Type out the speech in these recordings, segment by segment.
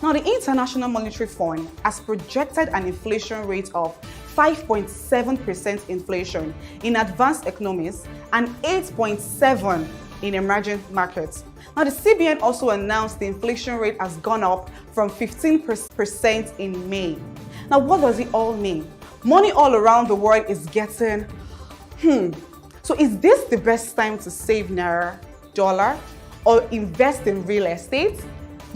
Now, the International Monetary Fund has projected an inflation rate of 5.7% inflation in advanced economies and 8.7% in emerging markets. Now, the CBN also announced the inflation rate has gone up from 15% in May. Now, what does it all mean? Money all around the world is getting, So is this the best time to save Naira, dollar, or invest in real estate?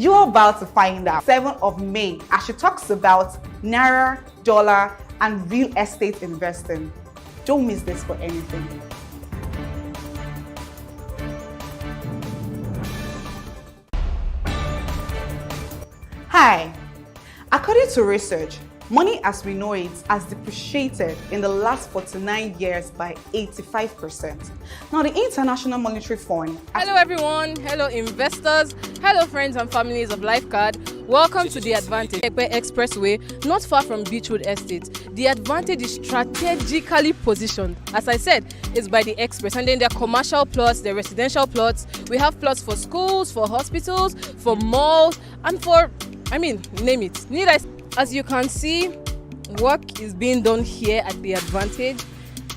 You're about to find out. 7th of May, as she talks about Naira, dollar, and real estate investing. Don't miss this for anything. Hi. According to research, money as we know it has depreciated in the last 49 years by 85%. Now, the International Monetary Fund... Hello everyone, hello investors, hello friends and families of Lifecard. Welcome to The Advantage, Ekpe Expressway, not far from Beachwood Estate. The Advantage is strategically positioned. As I said, it's by the Express, and then there are commercial plots, there are residential plots. We have plots for schools, for hospitals, for malls, and for, name it. Need I... As you can see, work is being done here at The Advantage.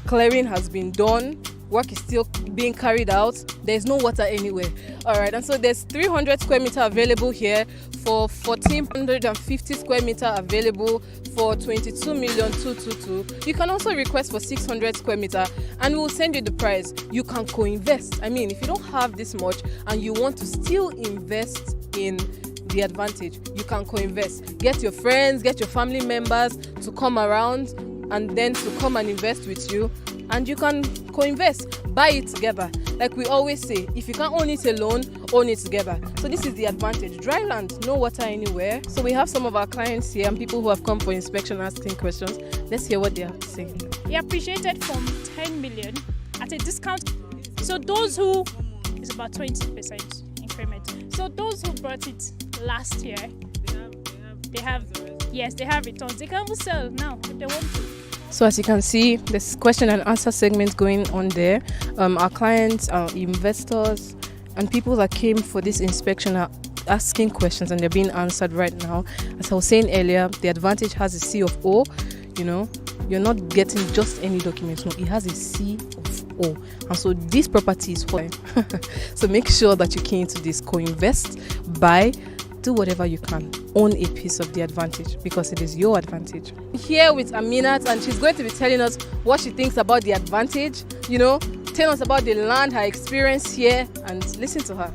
Clearing has been done. Work is still being carried out. There's no water anywhere. All right, and so there's 300 square meter available here for 1,450 square meter available for 22,222. You can also request for 600 square meter and we'll send you the price. You can co-invest. If you don't have this much and you want to still invest in The Advantage, you can co-invest. Get your friends, get your family members to come around and then to come and invest with you, and you can co-invest, buy it together. Like we always say, if you can't own it alone, own it together. So this is The Advantage. Dry land, no water anywhere. So we have some of our clients here and people who have come for inspection asking questions. Let's hear what they have to say. We appreciated from 10 million at a discount. So those who, it's about 20% increment. So those who brought it last year, they have returns. They can sell now if they want to. So as you can see, there's question and answer segment going on there. Our clients, our investors, and people that came for this inspection are asking questions and they're being answered right now. As I was saying earlier, The Advantage has a C of O. You're not getting just any documents. No, it has a C of O. And so this property is for So make sure that you key into this, co-invest, buy, do whatever you can. Own a piece of The Advantage because it is your advantage. Here with Aminat, and she's going to be telling us what she thinks about The Advantage. Tell us about the land, her experience here, and listen to her.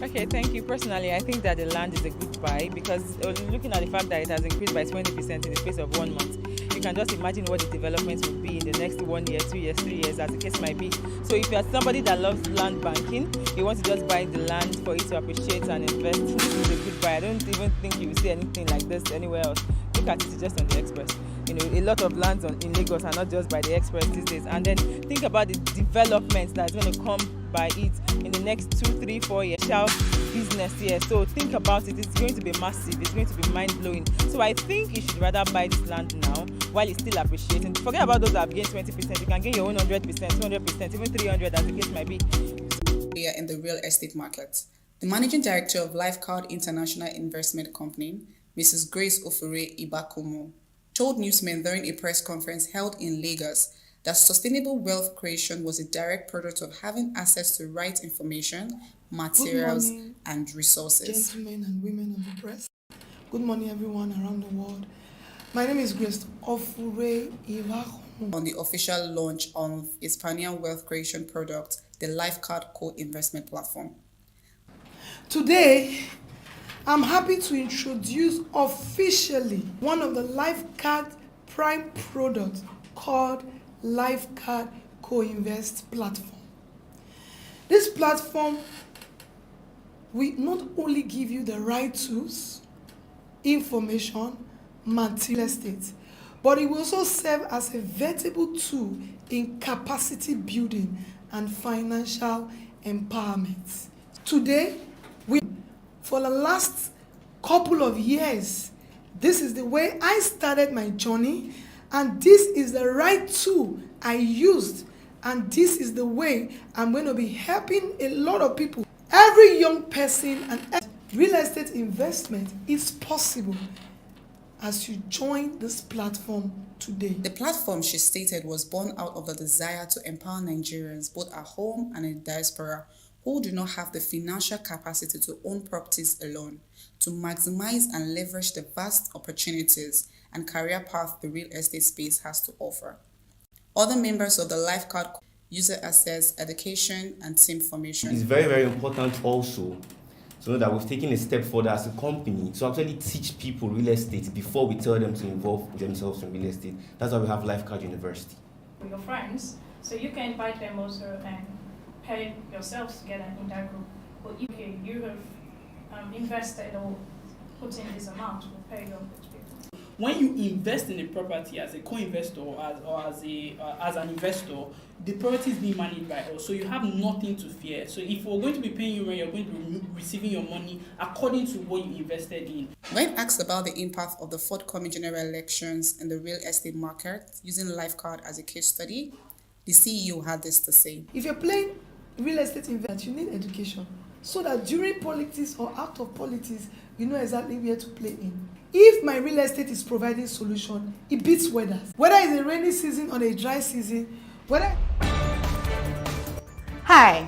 Okay, thank you. Personally, I think that the land is a good buy because looking at the fact that it has increased by 20% in the space of 1 month, you can just imagine what the developments will be in the next 1 year, 2 years, 3 years, as the case might be. So if you're somebody that loves land banking, you want to just buy the land for it to appreciate and invest, this is a good buy. I don't even think you will see anything like this anywhere else. Look at it just on the Express. A lot of lands in Lagos are not just by the Express these days. And then think about the development that's going to come by it in the next 2, 3, 4 years. Business here. So think about it. It's going to be massive. It's going to be mind-blowing. So I think you should rather buy this land now while it's still appreciating. Forget about those that have gained 20%. You can gain your own 100%, 200%, even 300% as the case might be. In the real estate market. The managing director of Lifecard International Investment Company, Mrs. Grace Ofure Ibakomo, told newsmen during a press conference held in Lagos that sustainable wealth creation was a direct product of having access to right information, materials, and resources. Gentlemen and women of the press. Good morning, everyone around the world. My name is Grace Ofure Ibakomo. On the official launch of its pioneer wealth creation product, the Lifecard Co-Investment Platform. Today, I'm happy to introduce officially one of the Lifecard prime products called Lifecard Co-Invest Platform. This platform will not only give you the right tools, information, material estate, but it will also serve as a veritable tool in capacity building and financial empowerment. Today, for the last couple of years, this is the way I started my journey, and this is the right tool I used, and this is the way I'm going to be helping a lot of people. Every young person and Real estate investment is possible as you join this platform today. The platform, she stated, was born out of the desire to empower Nigerians, both at home and in diaspora, who do not have the financial capacity to own properties alone, to maximize and leverage the vast opportunities and career path the real estate space has to offer. Other members of the Lifecard user access, education, and team formation. It's very, very important also to know that we've taken a step further as a company to actually teach people real estate before we tell them to involve themselves in real estate. That's why we have Lifecard University. Your friends, so you can invite them also and pair yourselves together in that group. But if you have invested or put in this amount, we'll pay your people. When you invest in a property as a co-investor or as an investor, the property is being managed by us, so you have nothing to fear. So if we're going to be paying you when you're going to be receiving your money according to what you invested in. When asked about the impact of the forthcoming general elections in the real estate market, using Lifecard as a case study, the CEO had this to say. If you're playing real estate investment, you need education so that during politics or out of politics, you know exactly where to play in. If my real estate is providing solution, it beats weather. Whether it's a rainy season or a dry season, whether... Hi.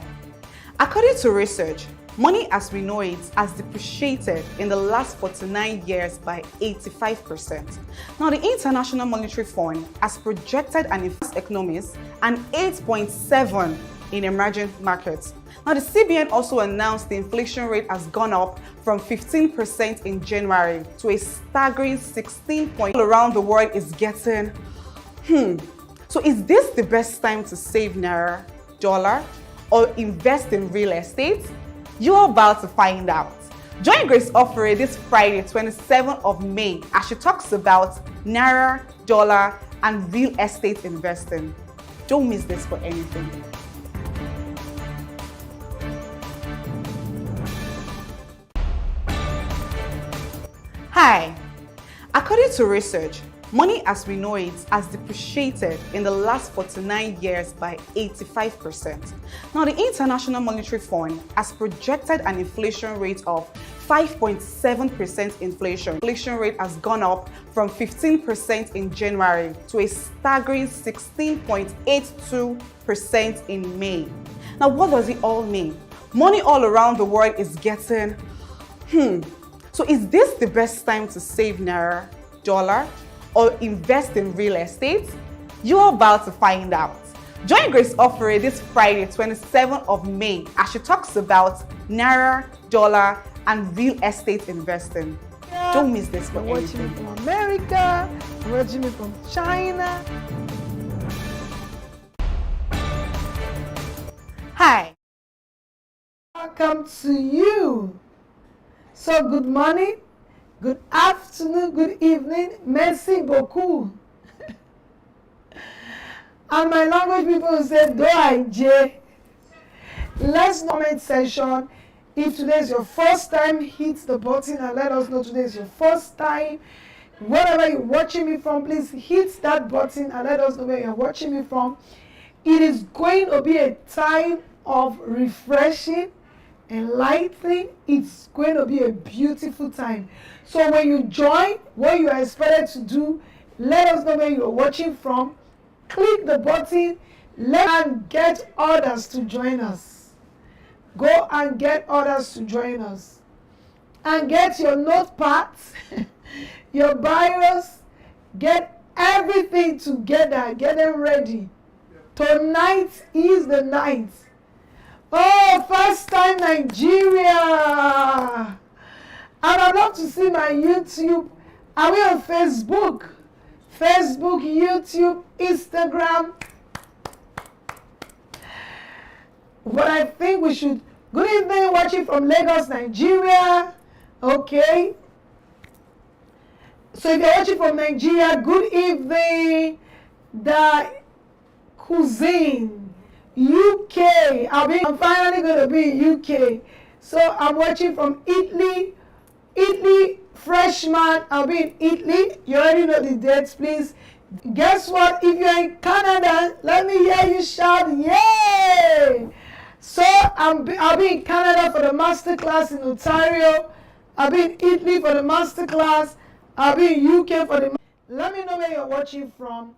According to research, money as we know it has depreciated in the last 49 years by 85%. Now, the International Monetary Fund has projected an inflation economies and 8.7 in emerging markets. Now, the CBN also announced the inflation rate has gone up from 15% in January to a staggering 16 point. All around the world is getting, So is this the best time to save Naira, dollar, or invest in real estate? You're about to find out. Join Grace Ofure this Friday, 27th of May, as she talks about Naira, dollar, and real estate investing. Don't miss this for anything. Hi. According to research, money as we know it has depreciated in the last 49 years by 85%. Now, the International Monetary Fund has projected an inflation rate of 5.7% inflation. Inflation rate has gone up from 15% in January to a staggering 16.82% in May. Now, what does it all mean? Money all around the world is getting, So is this the best time to save Naira, dollar, or invest in real estate? You're about to find out. Join Grace Ofure this Friday, 27th of May, as she talks about Naira, dollar, and real estate investing. Don't miss this for You're watching me from America, you're watching me from China. Hi. Welcome to you. So good morning, good afternoon, good evening, merci beaucoup. And my language people say, do I J. Let's comment section. If today is your first time, hit the button and let us know today is your first time. Wherever you're watching me from, please hit that button and let us know where you're watching me from. It is going to be a time of refreshing, enlightening. It's going to be a beautiful time. So when you join, what you are expected to do, let us know where you're watching from. Click the button, and get others to join us. Go and get others to join us. And get your notepads, your bios, get everything together, get them ready. Tonight is the night. Oh, first time Nigeria. And I'd love to see my YouTube. Are we on Facebook? Facebook, YouTube, Instagram. But I think we should. Good evening, watching from Lagos, Nigeria. Okay. So if you're watching from Nigeria, good evening. The cuisine. UK. I'm finally going to be in UK. So I'm watching from Italy. Italy, freshman. I'll be in Italy. You already know the dates, please. Guess what? If you're in Canada, let me hear you shout, yay! So I'll be in Canada for the masterclass in Ontario. I'll be in Italy for the masterclass. I'll be in UK for the. Let me know where you're watching from.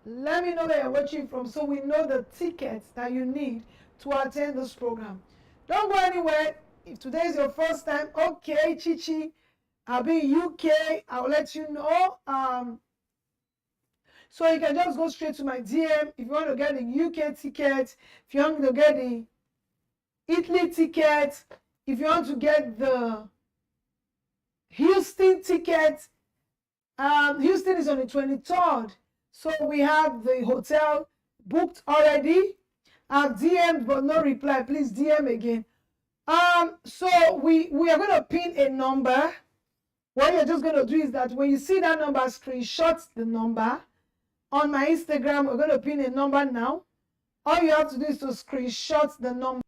Let me know where you're watching from so we know the tickets that you need to attend this program. Don't go anywhere. If today is your first time, okay, Chichi, I'll be in UK. I'll let you know. So you can just go straight to my DM if you want to get the UK ticket, if you want to get the Italy ticket, if you want to get the Houston ticket. Houston is on the 23rd. So we have the hotel booked already. I've DM'd but no reply. Please DM again. So we are going to pin a number. What you're just going to do is that when you see that number, screenshot the number. On my Instagram, we're going to pin a number now. All you have to do is to screenshot the number.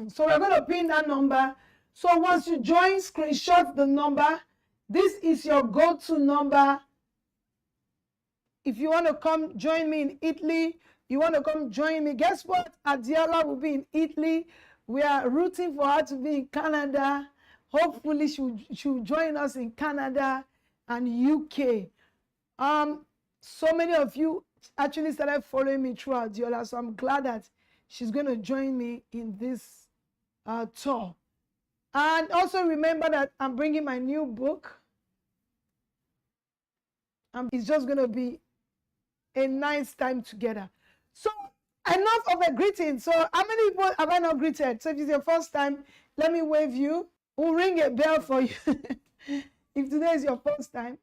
So we're going to pin that number. So once you join, screenshot the number. This is your go-to number. If you want to come join me in Italy, you want to come join me. Guess what? Adiola will be in Italy. We are rooting for her to be in Canada. Hopefully she'll join us in Canada and UK. So many of you actually started following me through Adiola, so I'm glad that she's going to join me in this tour. And also remember that I'm bringing my new book. It's just going to be a nice time together. So enough of a greeting. So how many people have I not greeted? So if it's your first time, let me wave you. We'll ring a bell for you. If today is your first time,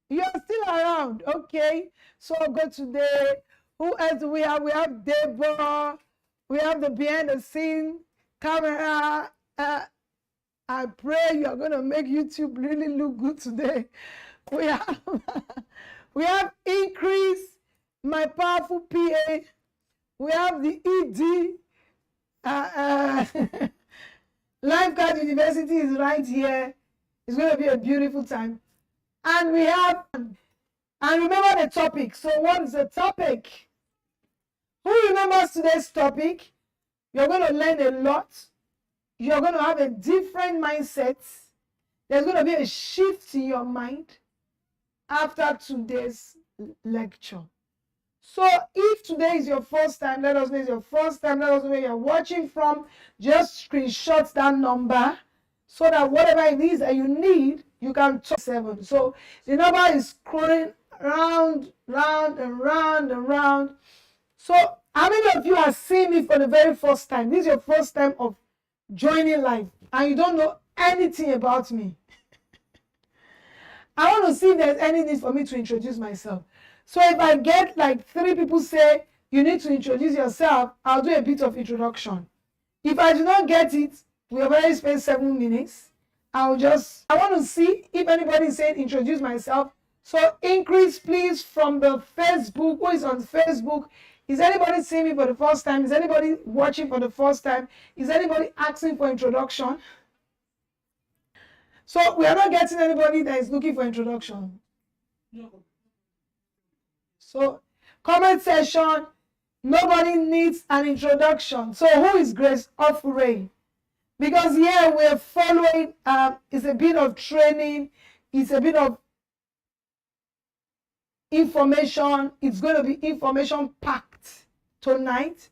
you are still around. Okay. So I'll go today. Who else do we have? We have Deborah. We have the behind the scene camera. I pray you are going to make YouTube really look good today. We have Increase, my powerful PA. We have the ED. Lifeguard University is right here. It's going to be a beautiful time. And we have, and remember the topic. So what is the topic? Who remembers today's topic? You're going to learn a lot. You're going to have a different mindset. There's going to be a shift in your mind after today's lecture. So if today is your first time, let us know it's your first time. Let us know where you're watching from. Just screenshot that number so that whatever it is that you need, you can talk 7. So the number is scrolling round, round, and round, and round. So how many of you are seeing me for the very first time? This is your first time of joining live and you don't know anything about me. I want to see if there's any need for me to introduce myself. So if I get like 3 people say you need to introduce yourself, I'll do a bit of introduction. If I do not get it, we have already spent 7 minutes. I want to see if anybody is saying introduce myself. So Increase, please, from the Facebook. Who is on Facebook? Is anybody seeing me for the first time? Is anybody watching for the first time? Is anybody asking for introduction? So we are not getting anybody that is looking for introduction. No. So comment section, nobody needs an introduction. So who is Grace Ofure? Because here we're following, it's a bit of training, it's a bit of information. It's going to be information packed tonight.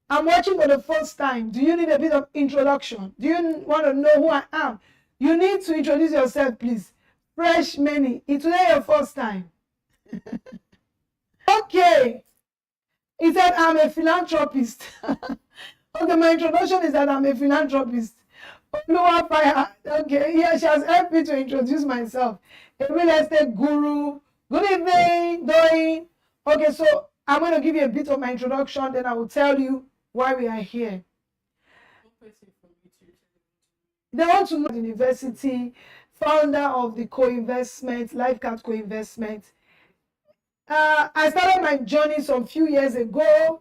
I'm watching for the first time. Do you need a bit of introduction? Do you want to know who I am? You need to introduce yourself, please. Fresh many. It's today your first time. Okay. He said, I'm a philanthropist. Okay, my introduction is that I'm a philanthropist. Lower fire. Okay, yeah, she has helped me to introduce myself. A real estate guru. Good evening, Doing. Okay, so I'm going to give you a bit of my introduction, then I will tell you why we are here. They want to know university, founder of the co-investment, Lifeguard co-investment. I started my journey some few years ago.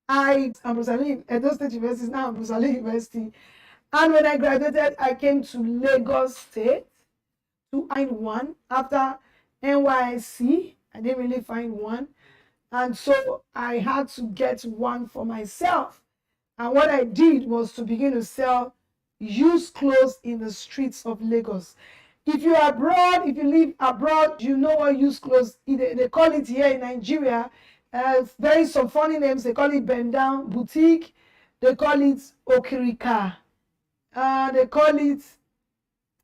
I'm Rosalie, Edo State University, now I'm Rosalie University. And when I graduated, I came to Lagos State to find one after NYSC. I didn't really find one. And so I had to get one for myself. And what I did was to begin to sell used clothes in the streets of Lagos. If you're abroad, if you live abroad, you know what used clothes, they call it here in Nigeria. Very some funny names. They call it bend down boutique. They call it okirika. They call it,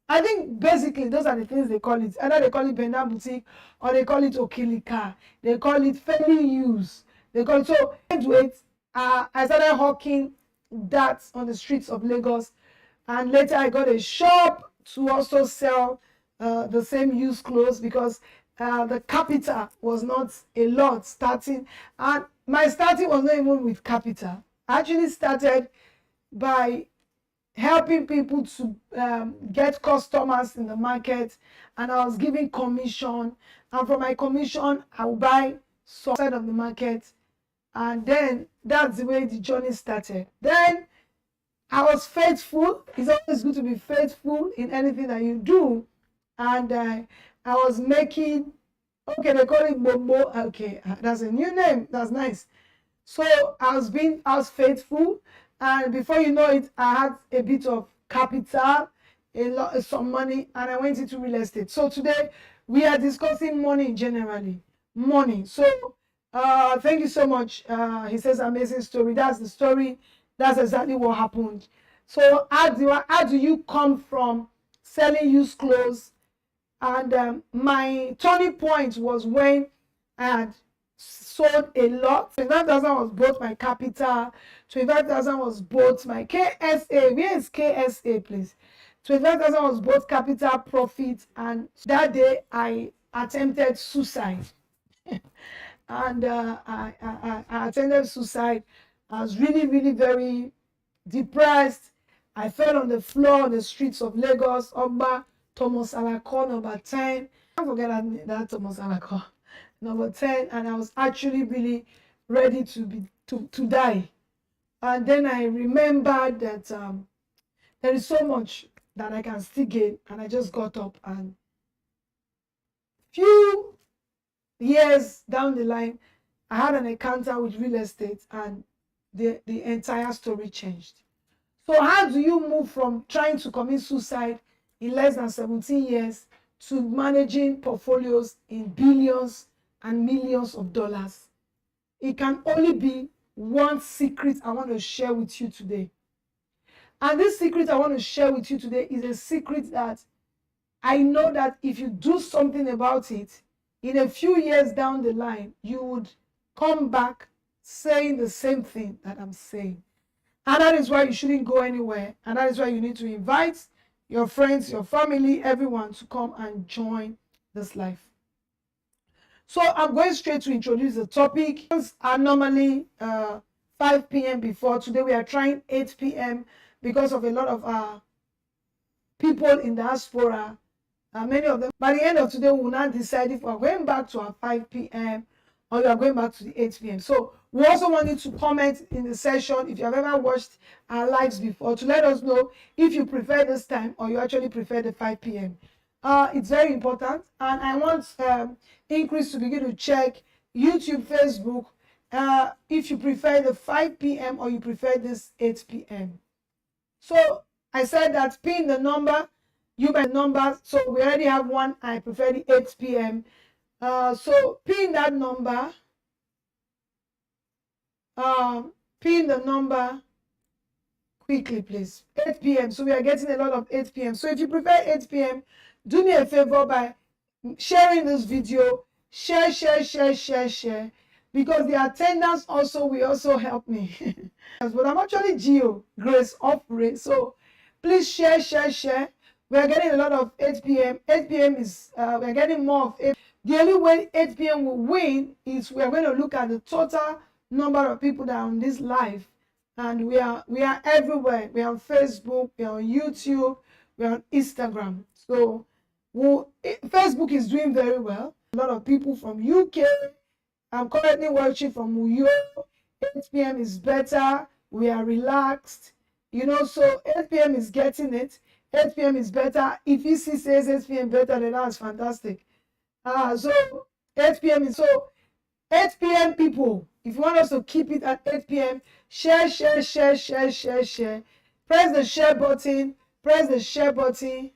I think basically those are the things they call it. Either they call it bend down boutique or they call it okirika. They call it fairly used. They call it, so wait, I started hawking that on the streets of Lagos, and later I got a shop to also sell the same used clothes, because the capital was not a lot starting, and my starting was not even with capital. I actually started by helping people to get customers in the market, and I was giving commission, and from my commission I will buy some side of the market, and then that's the way the journey started. Then I was faithful. It's always good to be faithful in anything that you do. And I was making, okay, they call it Bobo. Okay, that's a new name. That's nice. So I was faithful. And before you know it, I had a bit of capital, some money, and I went into real estate. So today we are discussing money generally. Money. So thank you so much. He says amazing story. That's the story. That's exactly what happened. So how do you come from selling used clothes? And my turning point was when I had sold a lot. 25,000 was both my capital. 25,000 was both my KSA. Where is KSA, please? 25,000 was both capital, profit, and that day I attempted suicide. And I attempted suicide. I was really, really very depressed. I fell on the floor on the streets of Lagos, Ogba, Thomas Alako, number 10. I can't forget that Thomas Alako, number 10. And I was actually really ready to die. And then I remembered that there is so much that I can still gain. And I just got up, and few years down the line, I had an encounter with real estate, and the entire story changed. So how do you move from trying to commit suicide in less than 17 years to managing portfolios in billions and millions of dollars? It can only be one secret I want to share with you today. And this secret I want to share with you today is a secret that I know that if you do something about it, in a few years down the line, you would come back saying the same thing that I'm saying. And that is why you shouldn't go anywhere. And that is why you need to invite your friends, your family, everyone to come and join this life. So I'm going straight to introduce the topic. Are normally 5 p.m. before. Today we are trying 8 p.m. because of a lot of people in diaspora. Many of them, by the end of today, we will not decide if we are going back to our 5 p.m. or you are going back to the 8 p.m. So we also want you to comment in the session if you have ever watched our lives before, to let us know if you prefer this time or you actually prefer the 5 p.m. It's very important, and I want Increase to begin to check YouTube, Facebook, if you prefer the 5 p.m. or you prefer this 8 p.m. So I said that pin the number, you my number. So we already have one. I prefer the 8 p.m. So pin that number. Pin the number quickly, please. 8 p.m. So we are getting a lot of 8 p.m. So if you prefer 8 p.m., do me a favor by sharing this video. Share, because the attendance also will also help me. But I'm actually Grace Ofure. So please share. We are getting a lot of 8 p.m. 8 p.m. is, we are getting more of 8. The only way 8 p.m. will win is we are going to look at the total number of people that are on this live. And we are everywhere. We are on Facebook, we are on YouTube, we are on Instagram. So Facebook is doing very well. A lot of people from UK. I'm currently watching from Uyo. 8 p.m. is better. We are relaxed. So 8 p.m. is getting it. 8 p.m. is better. If EC says 8 p.m. better, then that's fantastic. So 8 p.m. is so 8 p.m. people. If you want us to keep it at 8 p.m., share. Press the share button. Press the share button.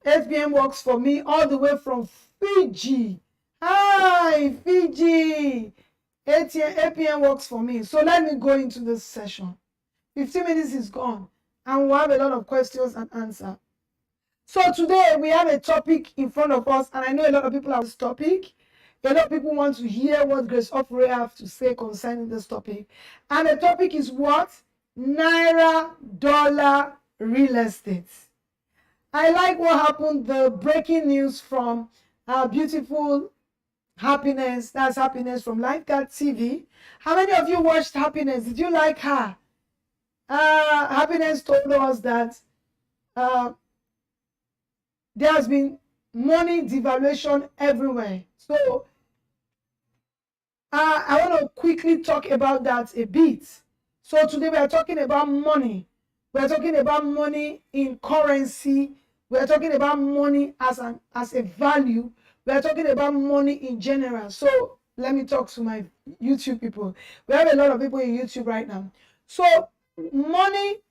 8 p.m. works for me all the way from Fiji. Hi, Fiji. 8 p.m. works for me. So let me go into this session. 15 minutes is gone, and we'll have a lot of questions and answers. So today we have a topic in front of us, and I know a lot of people have this topic. A lot of people want to hear what Grace Ofure have to say concerning this topic. And the topic is what? Naira dollar real estate. I like what happened, the breaking news from our beautiful Happiness. That's Happiness from Lifeguard TV. How many of you watched Happiness? Did you like her? Happiness told us that there has been money devaluation everywhere. So I want to quickly talk about that a bit. So today we are talking about money. We are talking about money in currency. We are talking about money as a value. We are talking about money in general. So let me talk to my YouTube people. We have a lot of people in YouTube right now. So money,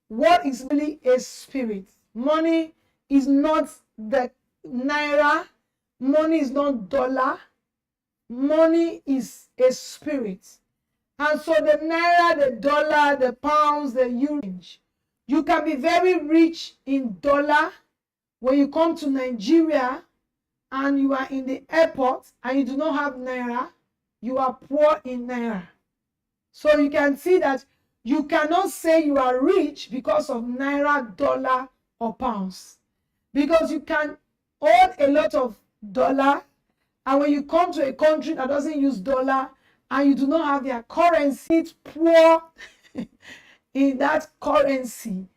what is really a spirit? Money is not the Naira. Money is not dollar. Money is a spirit. And so the Naira, the dollar, the pounds, the euro, you can be very rich in dollar. When you come to Nigeria and you are in the airport and you do not have Naira, you are poor in Naira. So you can see that you cannot say you are rich because of Naira, dollar, or pounds. Because you can own a lot of dollar, and when you come to a country that doesn't use dollar and you do not have their currency, it's poor in that currency.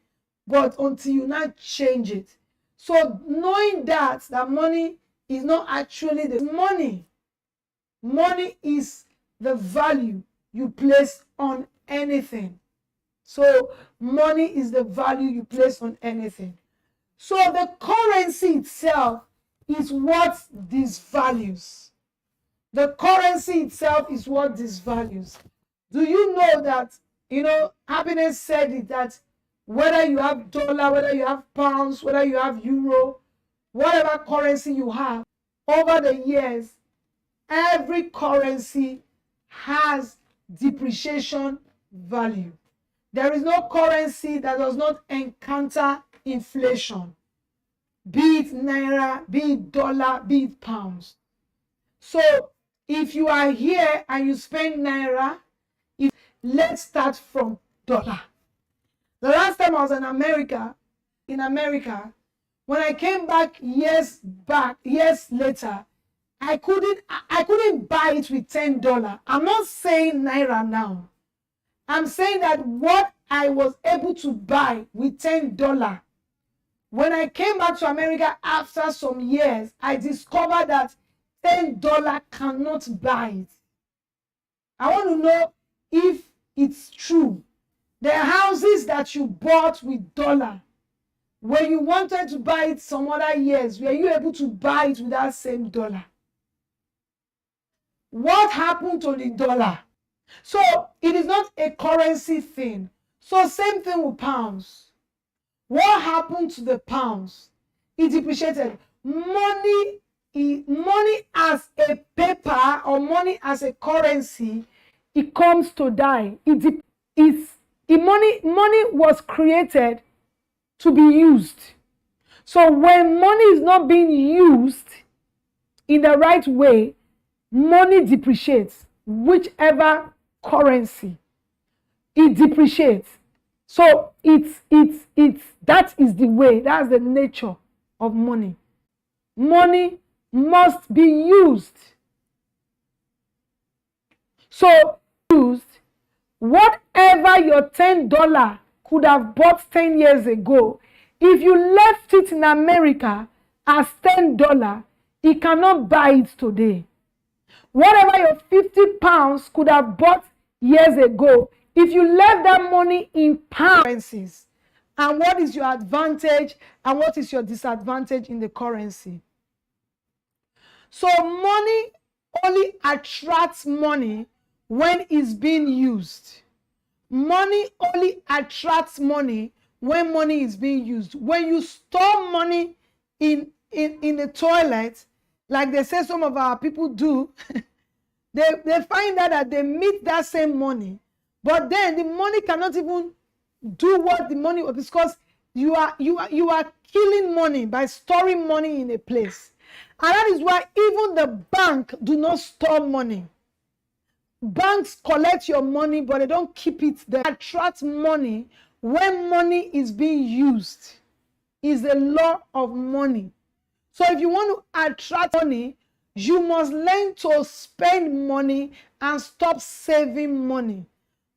But until you not change it. So knowing that money is not actually the money. Money is the value you place on anything. So money is the value you place on anything. So the currency itself is what these values. The currency itself is what these values. Do you know that, Happiness said it, that whether you have dollar, whether you have pounds, whether you have euro, whatever currency you have, over the years, every currency has depreciation value. There is no currency that does not encounter inflation, be it Naira, be it dollar, be it pounds. So if you are here and you spend Naira, let's start from dollar. The last time I was in America, when I came back years later, I couldn't buy it with $10. I'm not saying Naira now. I'm saying that what I was able to buy with $10, when I came back to America after some years, I discovered that $10 cannot buy it. I want to know if it's true. The houses that you bought with dollar, when you wanted to buy it some other years, were you able to buy it with that same dollar? What happened to the dollar? So it is not a currency thing. So same thing with pounds. What happened to the pounds? It depreciated. Money as a paper or money as a currency, it comes to die. Money was created to be used. So when money is not being used in the right way, money depreciates. Whichever currency, it depreciates. So that is the way, that's the nature of money. Money must be used. So used, whatever your $10 could have bought 10 years ago, if you left it in America as $10, it cannot buy it today. Whatever your 50 pounds could have bought years ago, if you left that money in pounds, and what is your advantage and what is your disadvantage in the currency? So money only attracts money when it's being used. Money only attracts money when money is being used. When you store money in the toilet, like they say some of our people do, they find out that they meet that same money, but then the money cannot even do what the money was, because you are killing money by storing money in a place. And that is why even the bank do not store money. Banks collect your money, but they don't keep it there. Attract money when money is being used is the law of money. So if you want to attract money, you must learn to spend money and stop saving money.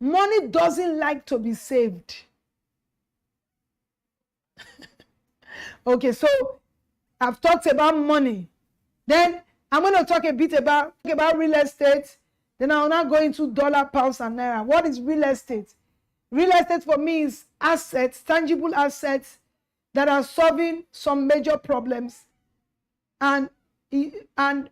Money doesn't like to be saved. Okay, so I've talked about money. Then I'm going to talk a bit about real estate. Then I'll now go into dollar, pounds, and naira. What is real estate? Real estate for me is assets, tangible assets that are solving some major problems. And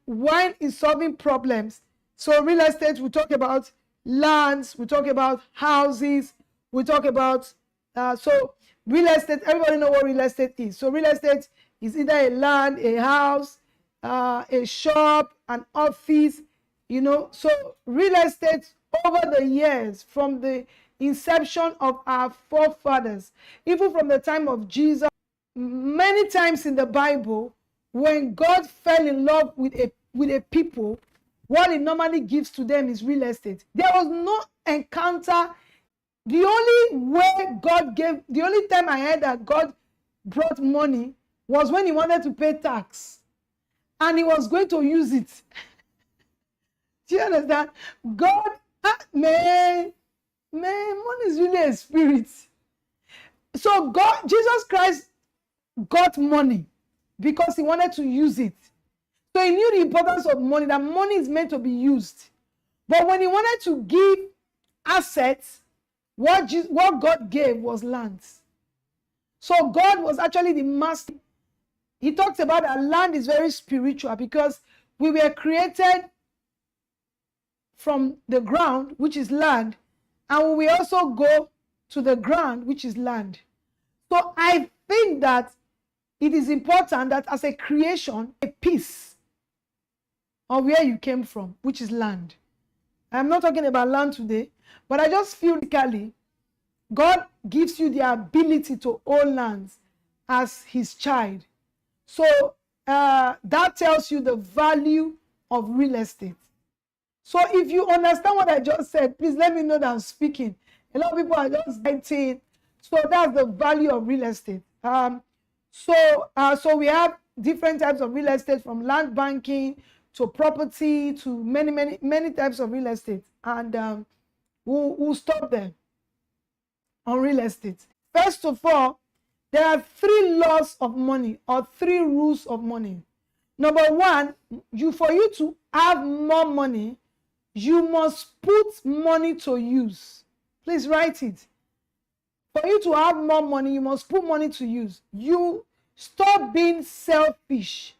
wine is solving problems. So real estate, we talk about lands, we talk about houses, we talk about, so real estate, everybody know what real estate is. So real estate is either a land, a house, a shop, an office, you know. So real estate over the years, from the inception of our forefathers, even from the time of Jesus, many times in the Bible, when God fell in love with a people, what he normally gives to them is real estate. There was no encounter. The only way God gave, the only time I heard that God brought money was when he wanted to pay tax. And he was going to use it. Do you understand? God, man, money is really a spirit. So God, Jesus Christ got money because he wanted to use it. So he knew the importance of money, that money is meant to be used. But when he wanted to give assets, what God gave was lands. So God was actually the master. He talks about that land is very spiritual because we were created from the ground, which is land, and we also go to the ground, which is land. So I think that it is important that as a creation, a piece of where you came from, which is land. I'm not talking about land today, but I just feel physically, God gives you the ability to own lands as his child. So that tells you the value of real estate. So if you understand what I just said, please let me know that I'm speaking. A lot of people are just writing. So that's the value of real estate. So we have different types of real estate, from land banking to property to many types of real estate. And we'll stop there on real estate. First of all, there are 3 laws of money, or 3 rules of money. Number 1, for you to have more money, you must put money to use. Please write it. For you to have more money, you must put money to use. You stop being selfish.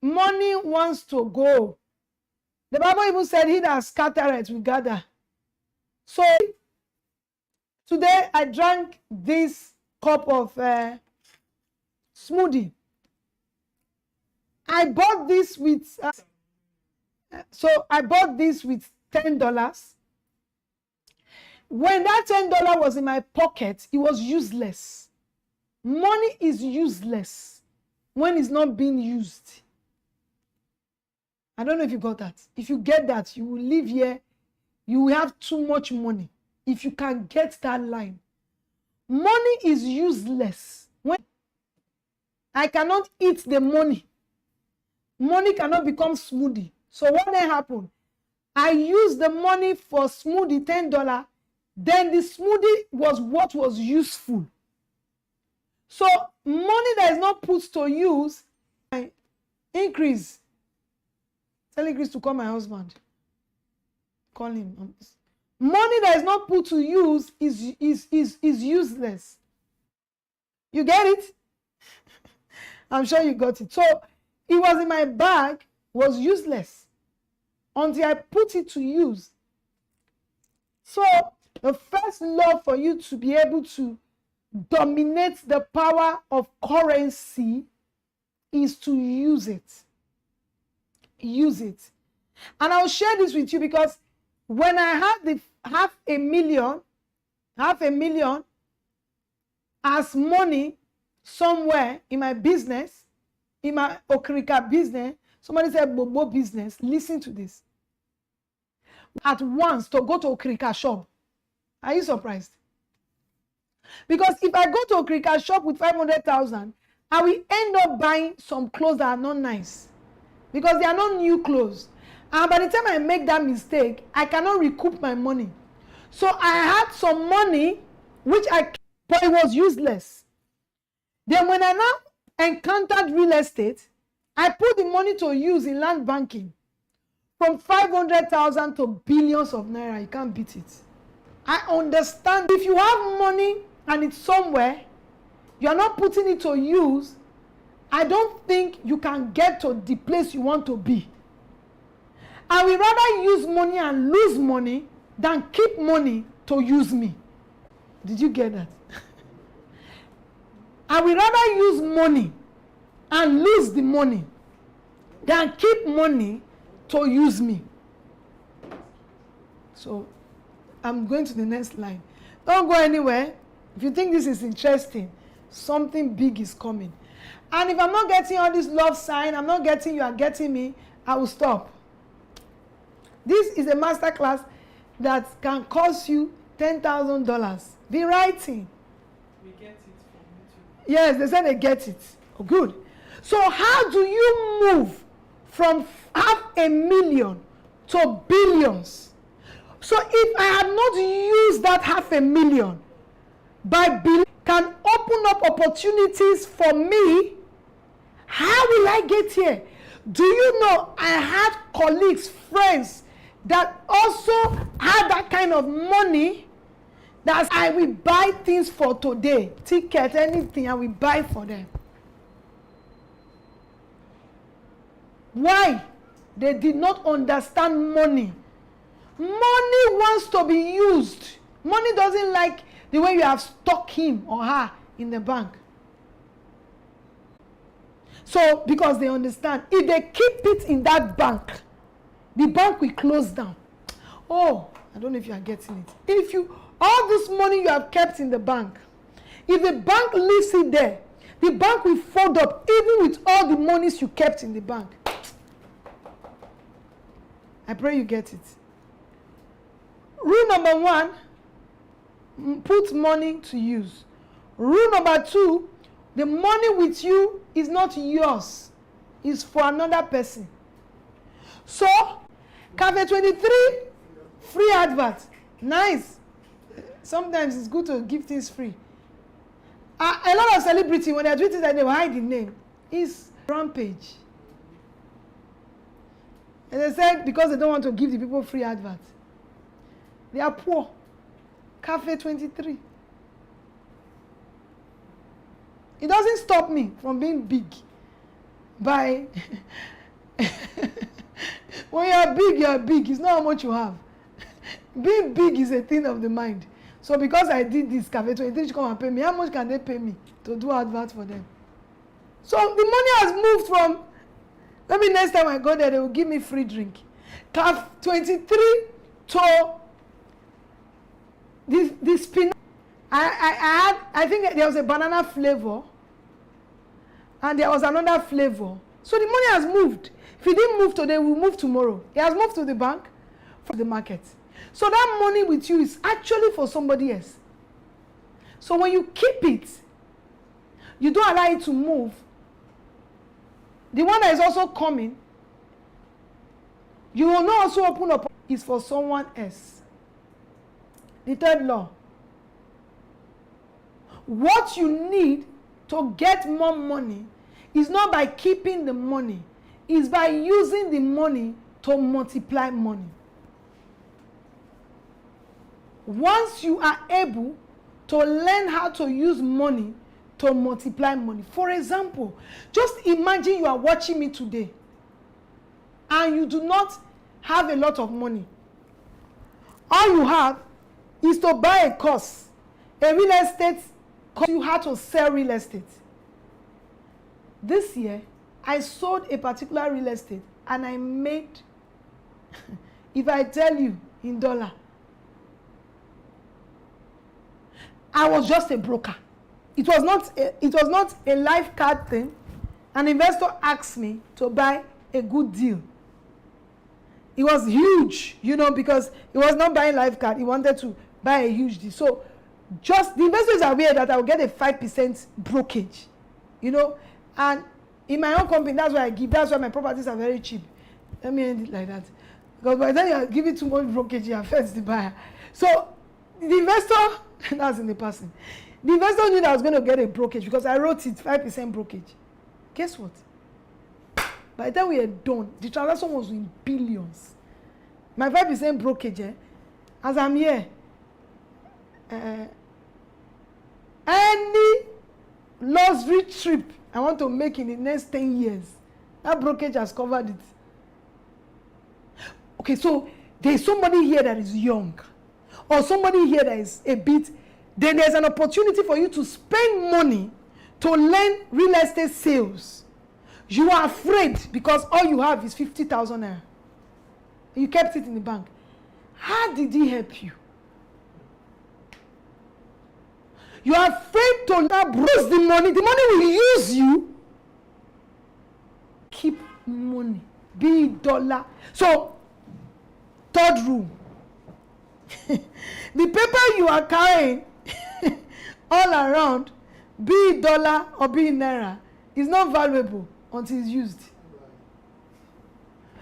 Money wants to go. The Bible even said, he that scattereth will gather. So today I drank this cup of smoothie. I bought this with $10. When that $10 was in my pocket, it was useless. Money is useless when it's not being used. I don't know if you got that. If you get that, you will live here. You will have too much money. If you can get that line. Money is useless. When I cannot eat the money, money cannot become smoothie. So what then happened? I used the money for smoothie, $10. Then the smoothie was what was useful. So money that is not put to use, increase. Tell Increase to call my husband. Call him. Money that is not put to use is useless. You get it? I'm sure you got it. So it was in my bag was useless until I put it to use. So the first law for you to be able to dominate the power of currency is to use it. Use it. And I'll share this with you because when I had the half a million as money somewhere in my business, in my Okrika business, somebody said Bobo business, listen to this. At once to go to Okrika shop. Are you surprised? Because if I go to Okrika shop with 500,000, I will end up buying some clothes that are not nice. Because they are not new clothes. And by the time I make that mistake, I cannot recoup my money. So I had some money, but it was useless. Then when I now encountered real estate, I put the money to use in land banking. From 500,000 to billions of naira, you can't beat it. I understand if you have money and it's somewhere, you are not putting it to use, I don't think you can get to the place you want to be. I will rather use money and lose money than keep money to use me. Did you get that? I will rather use money and lose the money than keep money to use me. So I'm going to the next line. Don't go anywhere. If you think this is interesting, something big is coming. And if I'm not getting all this love sign, I'm not getting you are getting me, I will stop. This is a masterclass that can cost you $10,000. Be writing. We get it from YouTube. Yes, they said they get it. Oh, good. So how do you move from 500,000 to billions? So if I had not used that 500,000 by billion, can open up opportunities for me. How will I get here? Do you know I had colleagues, friends that also had that kind of money that I will buy things for today, ticket, anything, I will buy for them. Why? They did not understand money. Money wants to be used. Money doesn't like the way you have stuck him or her in the bank. So, because they understand, if they keep it in that bank, the bank will close down. Oh, I don't know if you are getting it. If you, all this money you have kept in the bank, if the bank leaves it there, the bank will fold up even with all the monies you kept in the bank. I pray you get it. Rule number 1, put money to use. Rule number 2, the money with you is not yours. It's for another person. So, Cafe 23, free advert. Nice. Sometimes it's good to give things free. A lot of celebrity, when they're doing things like they will hide the name. It's rampage. And they said because they don't want to give the people free advert. They are poor. Cafe 23. It doesn't stop me from being big. By when you are big. It's not how much you have. Being big is a thing of the mind. So because I did this, Cafe 23 should come and pay me. How much can they pay me to do advert for them? So the money has moved from, maybe next time I go there, they will give me free drink. Cafe 23 to this spin. I think there was a banana flavor and there was another flavor. So the money has moved. If it didn't move today, we'll move tomorrow. It has moved to the bank from the market. So that money with you is actually for somebody else. So when you keep it, you don't allow it to move. The one that is also coming, you will not also open up, is for someone else. The third law. What you need to get more money is not by keeping the money, it's by using the money to multiply money. Once you are able to learn how to use money to multiply money. For example, just imagine you are watching me today. and you do not have a lot of money, all you have is to buy a course, a real estate course. You have to sell real estate. This year, I sold a particular real estate and I made, if I tell you in dollar, I was just a broker. It was not a life card thing. An investor asked me to buy a good deal. It was huge, you know, because he was not buying life card. He wanted to buy a huge deal. So just the investors are aware that I will get a 5% brokerage, you know. And in my own company, that's why I give. That's why my properties are very cheap. Let me end it like that. Because by the time you give it too much brokerage, it affects the buyer. So the investor, that's in the person. The investor knew that I was going to get a brokerage because I wrote it 5% brokerage. Guess what? By the time we were done, the transaction was in billions. My 5% brokerage, as I'm here, any luxury trip I want to make in the next 10 years, that brokerage has covered it. Okay, so there's somebody here that is young, or somebody here that is a bit, then there's an opportunity for you to spend money to learn real estate sales. You are afraid because all you have is 50,000 naira. You kept it in the bank. How did he help you? You are afraid to now bruise the money. The money will use you. Keep money. Be it dollar. So, third rule. The paper you are carrying all around, be it dollar or be it naira, is not valuable until it's used.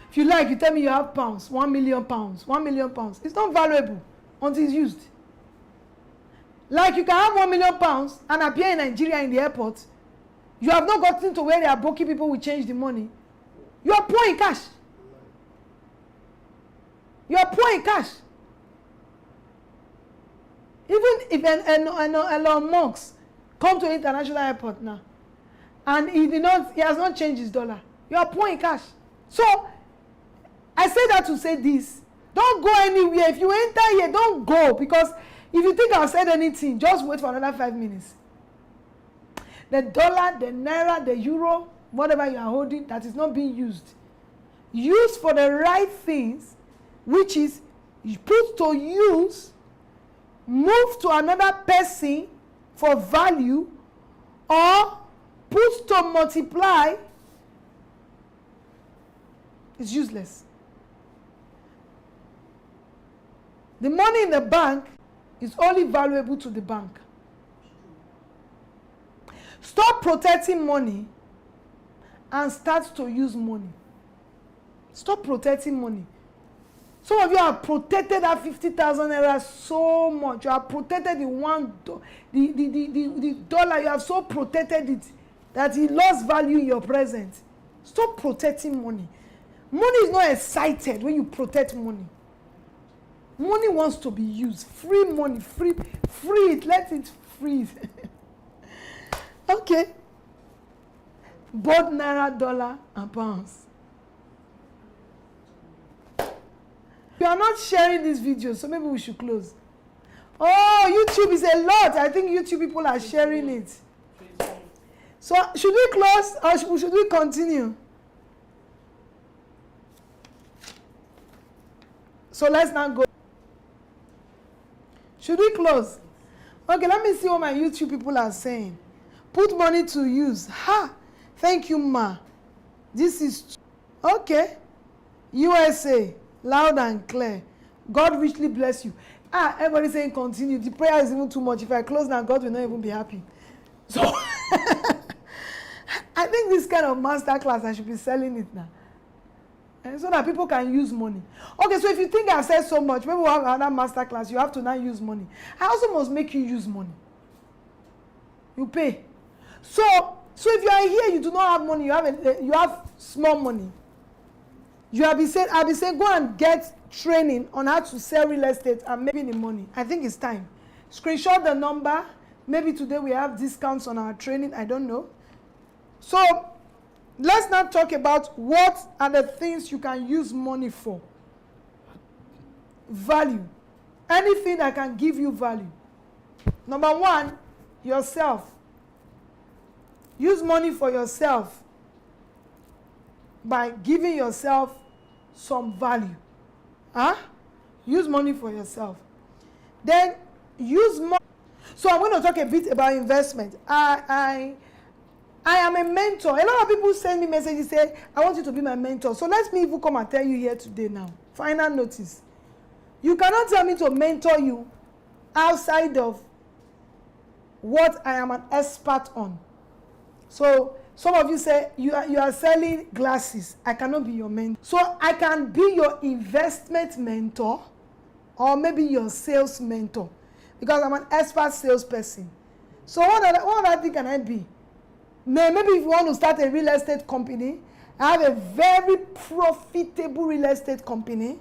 If you like, you tell me you have pounds, 1 million pounds, 1 million pounds. It's not valuable until it's used. Like you can have 1 million pounds and appear in Nigeria in the airport. You have not gotten to where the Aboki people will change the money. You are poor in cash. You are poor in cash. Even if Elon Musk come to international airport now, and he has not changed his dollar, you are poor in cash. So I say that to say this: don't go anywhere. If you enter here, don't go, because if you think I've said anything, just wait for another 5 minutes. The dollar, the naira, the euro, whatever you are holding that is not being used, use for the right things, which is you put to use, move to another person for value, or put to multiply. It's useless. The money in the bank is only valuable to the bank. Stop protecting money and start to use money. Stop protecting money. Some of you have protected that 50,000 naira so much. You have protected the dollar. You have so protected it that it lost value in your present. Stop protecting money. Money is not excited when you protect money. Money wants to be used. Free money. Free it. Let it freeze. Okay. Both naira, dollar, and pounds. You are not sharing this video, so maybe we should close. Oh, YouTube is a lot. I think YouTube people are sharing it. So should we close or should we continue? So let's now go. Should we close? Okay, let me see what my YouTube people are saying. Put money to use. Ha! Thank you, ma. This is okay. USA, loud and clear. God richly bless you. Everybody saying continue. The prayer is even too much. If I close now, God will not even be happy. So I think this kind of master class, I should be selling it now. So that people can use money. Okay, so if you think I've said so much, maybe we'll have another master class. You have to now use money. I also must make you use money. You pay. So if you are here, you do not have money. You have small money. I'll be saying go and get training on how to sell real estate and making the money. I think it's time. Screenshot the number. Maybe today we have discounts on our training. I don't know. So let's now talk about what are the things you can use money for. Value. Anything that can give you value. Number one, yourself. Use money for yourself by giving yourself some value. Use money for yourself. Then use money. So I'm going to talk a bit about investment. I am a mentor. A lot of people send me messages say, I want you to be my mentor. So let me even come and tell you here today now. Final notice. You cannot tell me to mentor you outside of what I am an expert on. So some of you say you are selling glasses. I cannot be your mentor. So I can be your investment mentor or maybe your sales mentor because I'm an expert salesperson. So what other thing can I be? Maybe if you want to start a real estate company, I have a very profitable real estate company.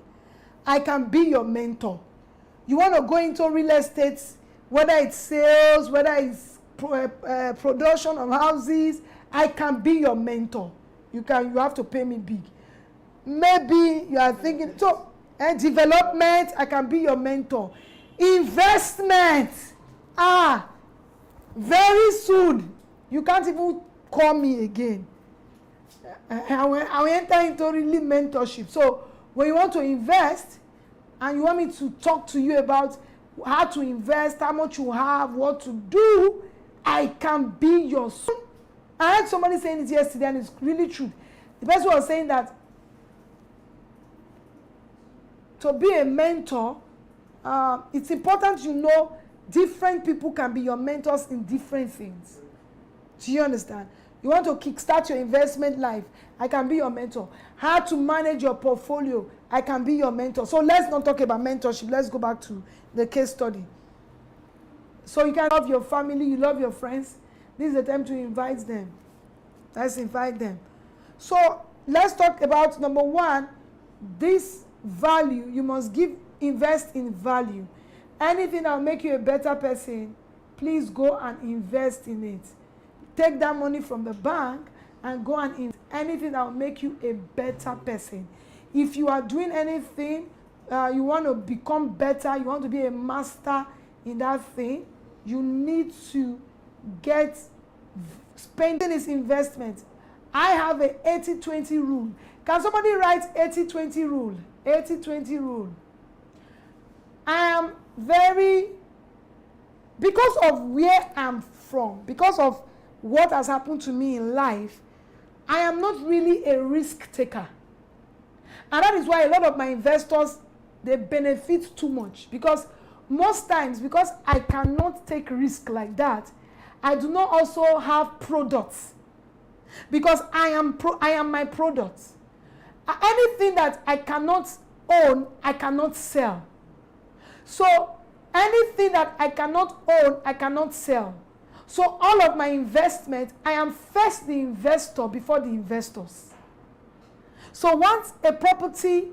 I can be your mentor. You want to go into real estate, whether it's sales, whether it's production of houses, I can be your mentor. You have to pay me big. Maybe you are thinking, development, I can be your mentor. Investment, very soon, you can't even call me again. I will enter into really mentorship. So when you want to invest and you want me to talk to you about how to invest, how much you have, what to do, I can be your son. I heard somebody saying it yesterday and it's really true. The person was saying that to be a mentor, it's important you know different people can be your mentors in different things. Do you understand? You want to kickstart your investment life, I can be your mentor. How to manage your portfolio, I can be your mentor. So let's not talk about mentorship. Let's go back to the case study. So you can love your family, you love your friends. This is the time to invite them. Let's invite them. So let's talk about number one, this value. You must invest in value. Anything that will make you a better person, please go and invest in it. Take that money from the bank and go and invest. Anything that will make you a better person. If you are doing anything, you want to become better, you want to be a master in that thing, you need to spending this investment. I have a 80-20 rule. Can somebody write 80-20 rule? 80-20 rule. I am because of where I'm from, because of what has happened to me in life, I am not really a risk taker. And that is why a lot of my investors, they benefit too much. Because most times, because I cannot take risk like that, I do not also have products. Because I am my products. Anything that I cannot own, I cannot sell. So anything that I cannot own, I cannot sell. So all of my investment, I am first the investor before the investors. So once a property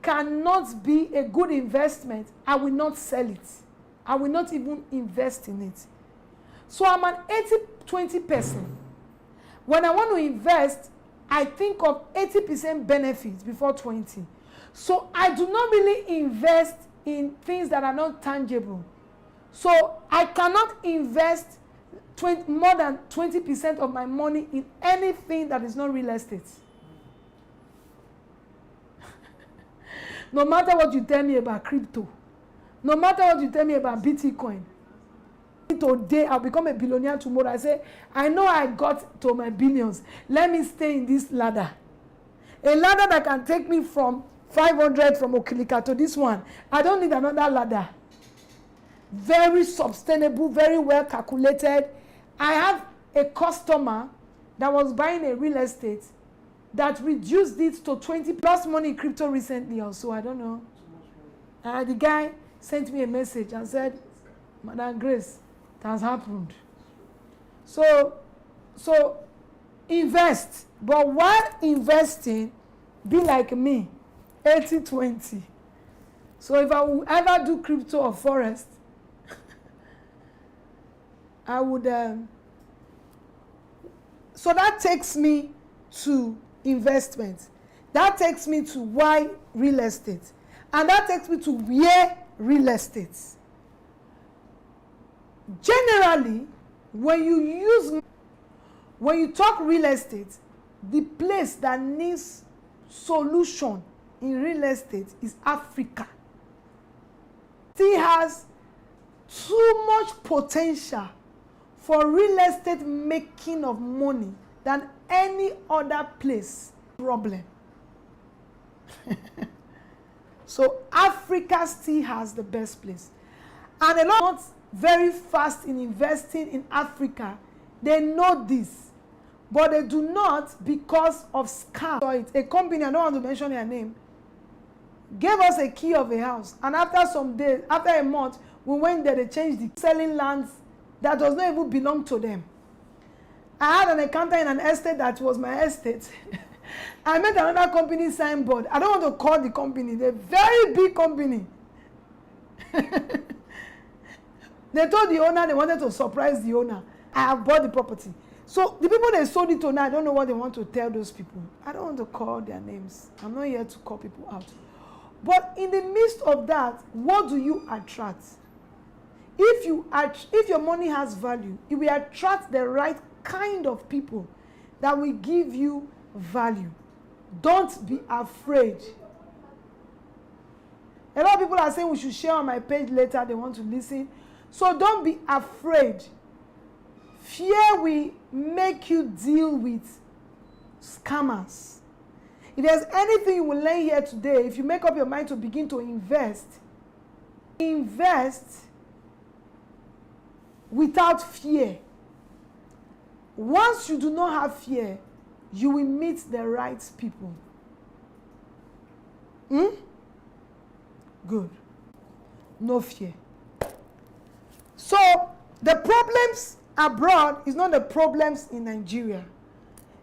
cannot be a good investment, I will not sell it. I will not even invest in it. So I'm an 80-20 person. When I want to invest, I think of 80% benefits before 20. So I do not really invest in things that are not tangible. So I cannot invest more than 20% of my money in anything that is not real estate. No matter what you tell me about crypto, no matter what you tell me about Bitcoin, today I'll become a billionaire tomorrow. I say, I know I got to my billions. Let me stay in this ladder. A ladder that can take me from 500 from Okilika to this one. I don't need another ladder. Very sustainable, very well calculated. I have a customer that was buying a real estate that reduced it to 20 plus money in crypto recently also. I don't know. The guy sent me a message and said, Madam Grace, it has happened. So invest. But while investing, be like me, 80-20. So if I will ever do crypto or forest, I would. So that takes me to investment. That takes me to why real estate. And that takes me to where real estate. Generally, when you talk real estate, the place that needs solution in real estate is Africa. It has too much potential for real estate making of money than any other place. Problem. So Africa still has the best place. And a lot not very fast in investing in Africa. They know this. But they do not because of scam. A company, I don't want to mention their name, gave us a key of a house. And after some days, after a month, we went there, they changed the selling lands that does not even belong to them. I had an accountant in an estate that was my estate. I met another company signboard. I don't want to call the company. They're a very big company. They told the owner they wanted to surprise the owner. I have bought the property. So the people they sold it to now, I don't know what they want to tell those people. I don't want to call their names. I'm not here to call people out. But in the midst of that, what do you attract? If your money has value, it will attract the right kind of people that will give you value. Don't be afraid. A lot of people are saying we should share on my page later. They want to listen. So don't be afraid. Fear will make you deal with scammers. If there's anything you will learn here today, if you make up your mind to begin to invest without fear. Once you do not have fear, you will meet the right people. Good. No fear. So, the problems abroad is not the problems in Nigeria.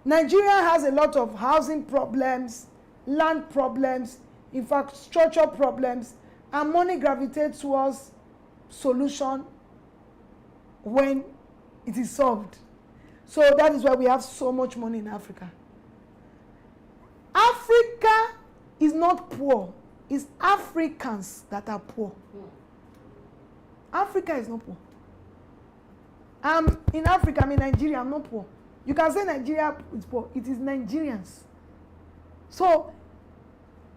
Nigeria has a lot of housing problems, land problems, infrastructure problems, and money gravitates towards solution when it is solved. So that is why we have so much money in Africa. Africa is not poor. It's Africans that are poor. Africa is not poor. I'm in Africa, I'm in Nigeria, I'm not poor. You can say Nigeria is poor. It is Nigerians. So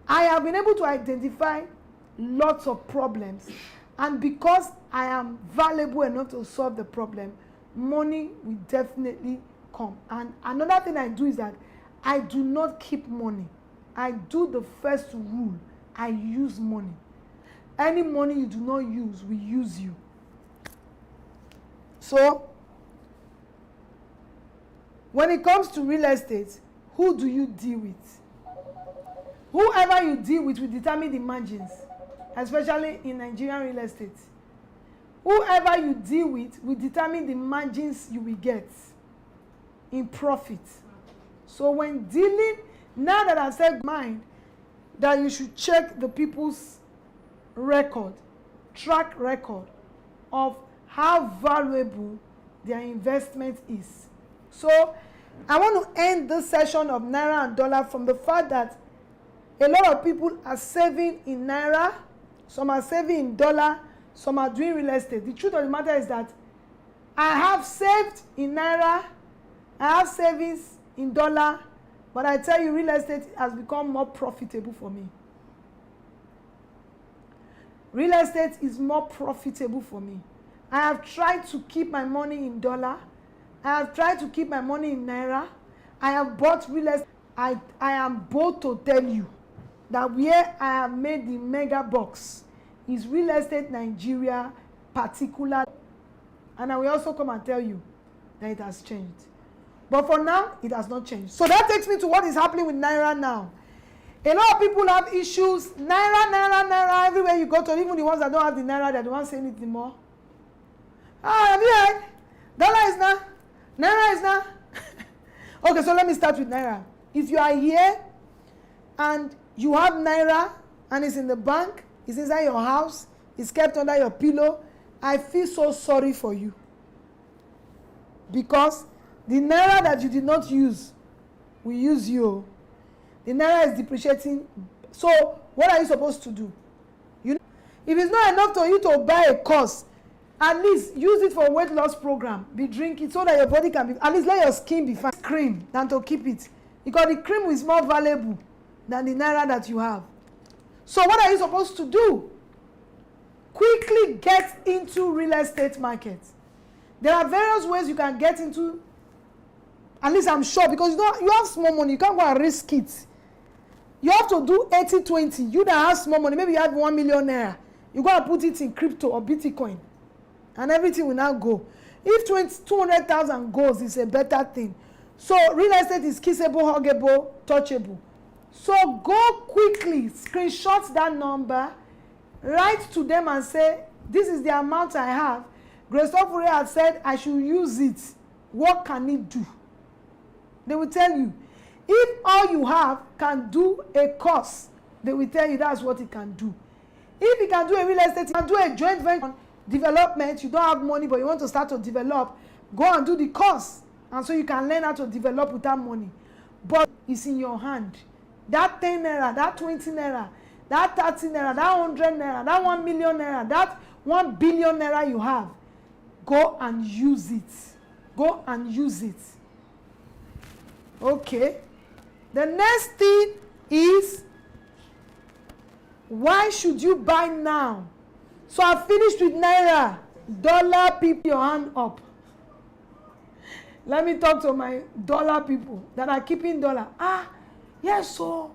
I have been able to identify lots of problems. And because I am valuable enough to solve the problem, money will definitely come. And another thing I do is that I do not keep money. I do the first rule. I use money. Any money you do not use will use you. So, when it comes to real estate, who do you deal with? Whoever you deal with will determine the margins, especially in Nigerian real estate. Whoever you deal with will determine the margins you will get in profit. So when dealing, now that I've said mine, that you should check the people's record, track record of how valuable their investment is. So I want to end this session of Naira and dollar from the fact that a lot of people are saving in Naira, some are saving in dollar, some are doing real estate. The truth of the matter is that I have saved in Naira, I have savings in dollar, but I tell you, real estate has become more profitable for me. Real estate is more profitable for me. I have tried to keep my money in dollar. I have tried to keep my money in Naira. I have bought real estate. I am bold to tell you that where I have made the mega box is real estate Nigeria particular. And I will also come and tell you that it has changed. But for now, it has not changed. So that takes me to what is happening with Naira now. A lot of people have issues. Naira, everywhere you go to, even the ones that don't have the Naira, they don't want to say anything more. Have you heard? Dollar is now. Naira is now. Okay, so let me start with Naira. If you are here and you have Naira and it's in the bank, it's inside your house, it's kept under your pillow, I feel so sorry for you. Because the Naira that you did not use we use you. The naira is depreciating. So what are you supposed to do? You know, if it's not enough for you to buy a course, at least use it for a weight loss program. Be drinking so that your body can be, at least let your skin be fine. Cream than to keep it, because the cream is more valuable than the naira that you have. So what are you supposed to do? Quickly get into real estate market. There are various ways you can get into, at least I'm sure, because you have small money, you can't go and risk it. You have to do 80-20. You that have small money, maybe you have 1 million naira, you go and put it in crypto or Bitcoin, and everything will now go. If 200,000 goes, it's a better thing. So real estate is kissable, huggable, touchable. So go quickly, screenshot that number, write to them and say, this is the amount I have. Grace Ofure had said I should use it. What can it do? They will tell you. If all you have can do a course, they will tell you that's what it can do. If you can do a real estate, you can do a joint venture development, you don't have money but you want to start to develop, go and do the course. And so you can learn how to develop without money. But it's in your hand. That 10 naira, that 20 naira, that 30 naira, that 100 naira, that 1 million naira, that 1 billion naira you have, go and use it. Go and use it. Okay. The next thing is, why should you buy now? So I finished with naira. Dollar people, your hand up. Let me talk to my dollar people that are keeping dollar. Yes, so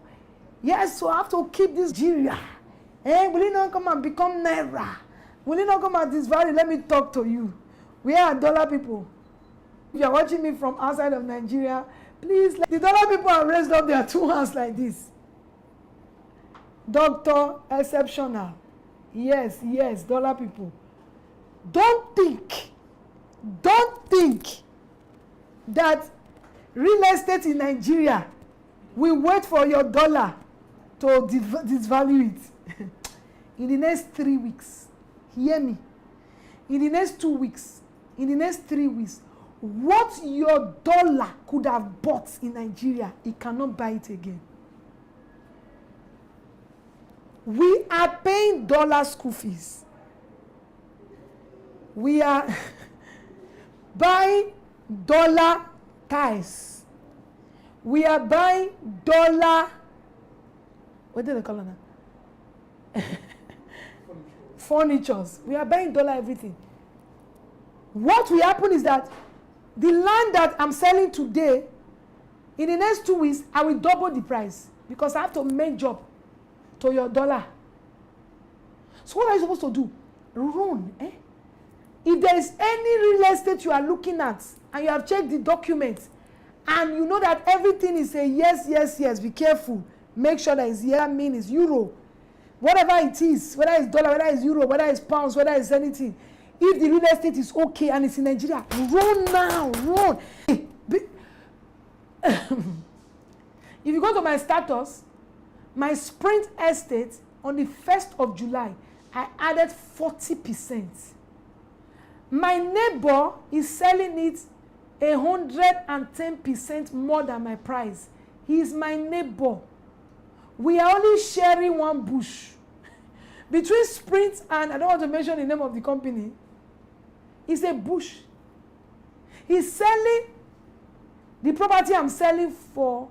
I have to keep this Nigeria. Will it not come and become naira? Will it not come at this value? Let me talk to you. We are dollar people. If you are watching me from outside of Nigeria, please, the dollar people have raised up their 2 hands like this. Doctor, exceptional. Yes, dollar people. Don't think that real estate in Nigeria will wait for your dollar to disvalue it. In the next 3 weeks, hear me. In the next 2 weeks, in the next 3 weeks, what your dollar could have bought in Nigeria, it cannot buy it again. We are paying dollar school fees. We are buying dollar ties. We are buying dollar, what do they call it now? Furnitures. We are buying dollar everything. What will happen is that the land that I'm selling today, in the next 2 weeks, I will double the price because I have to make job to your dollar. So what are you supposed to do? Run. If there is any real estate you are looking at and you have checked the documents and you know that everything is a yes, be careful. Make sure that it's here, mean it's euro. Whatever it is, whether it's dollar, whether it's euro, whether it's pounds, whether it's anything. If the real estate is okay and it's in Nigeria, run now, run. If you go to my status, my Sprint estate on the 1st of July, I added 40%. My neighbor is selling it 110% more than my price. He is my neighbor. We are only sharing one bush. Between Sprint and, I don't want to mention the name of the company, it's a bush. He's selling the property I'm selling for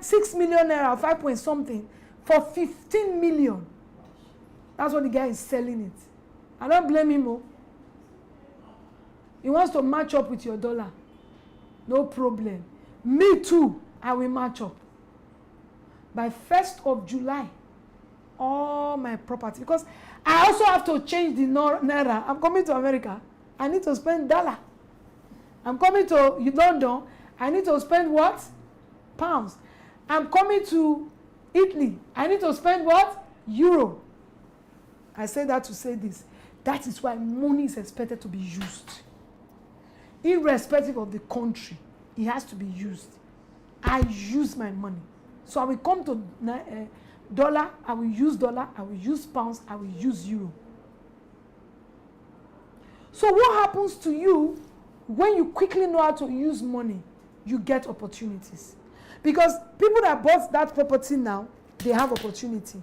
6 million naira, 5 point something, for 15 million. That's what the guy is selling it. I don't blame him. He wants to match up with your dollar. No problem. Me too, I will match up. By 1st of July, all my property, because I also have to change the naira. I'm coming to America. I need to spend dollar. I'm coming to London. I need to spend what? Pounds. I'm coming to Italy. I need to spend what? Euro. I say that to say this. That is why money is expected to be used. Irrespective of the country, it has to be used. I use my money. So I will come to dollar, I will use dollar, I will use pounds, I will use euro. So what happens to you when you quickly know how to use money? you get opportunities. Because people that bought that property now, they have opportunity.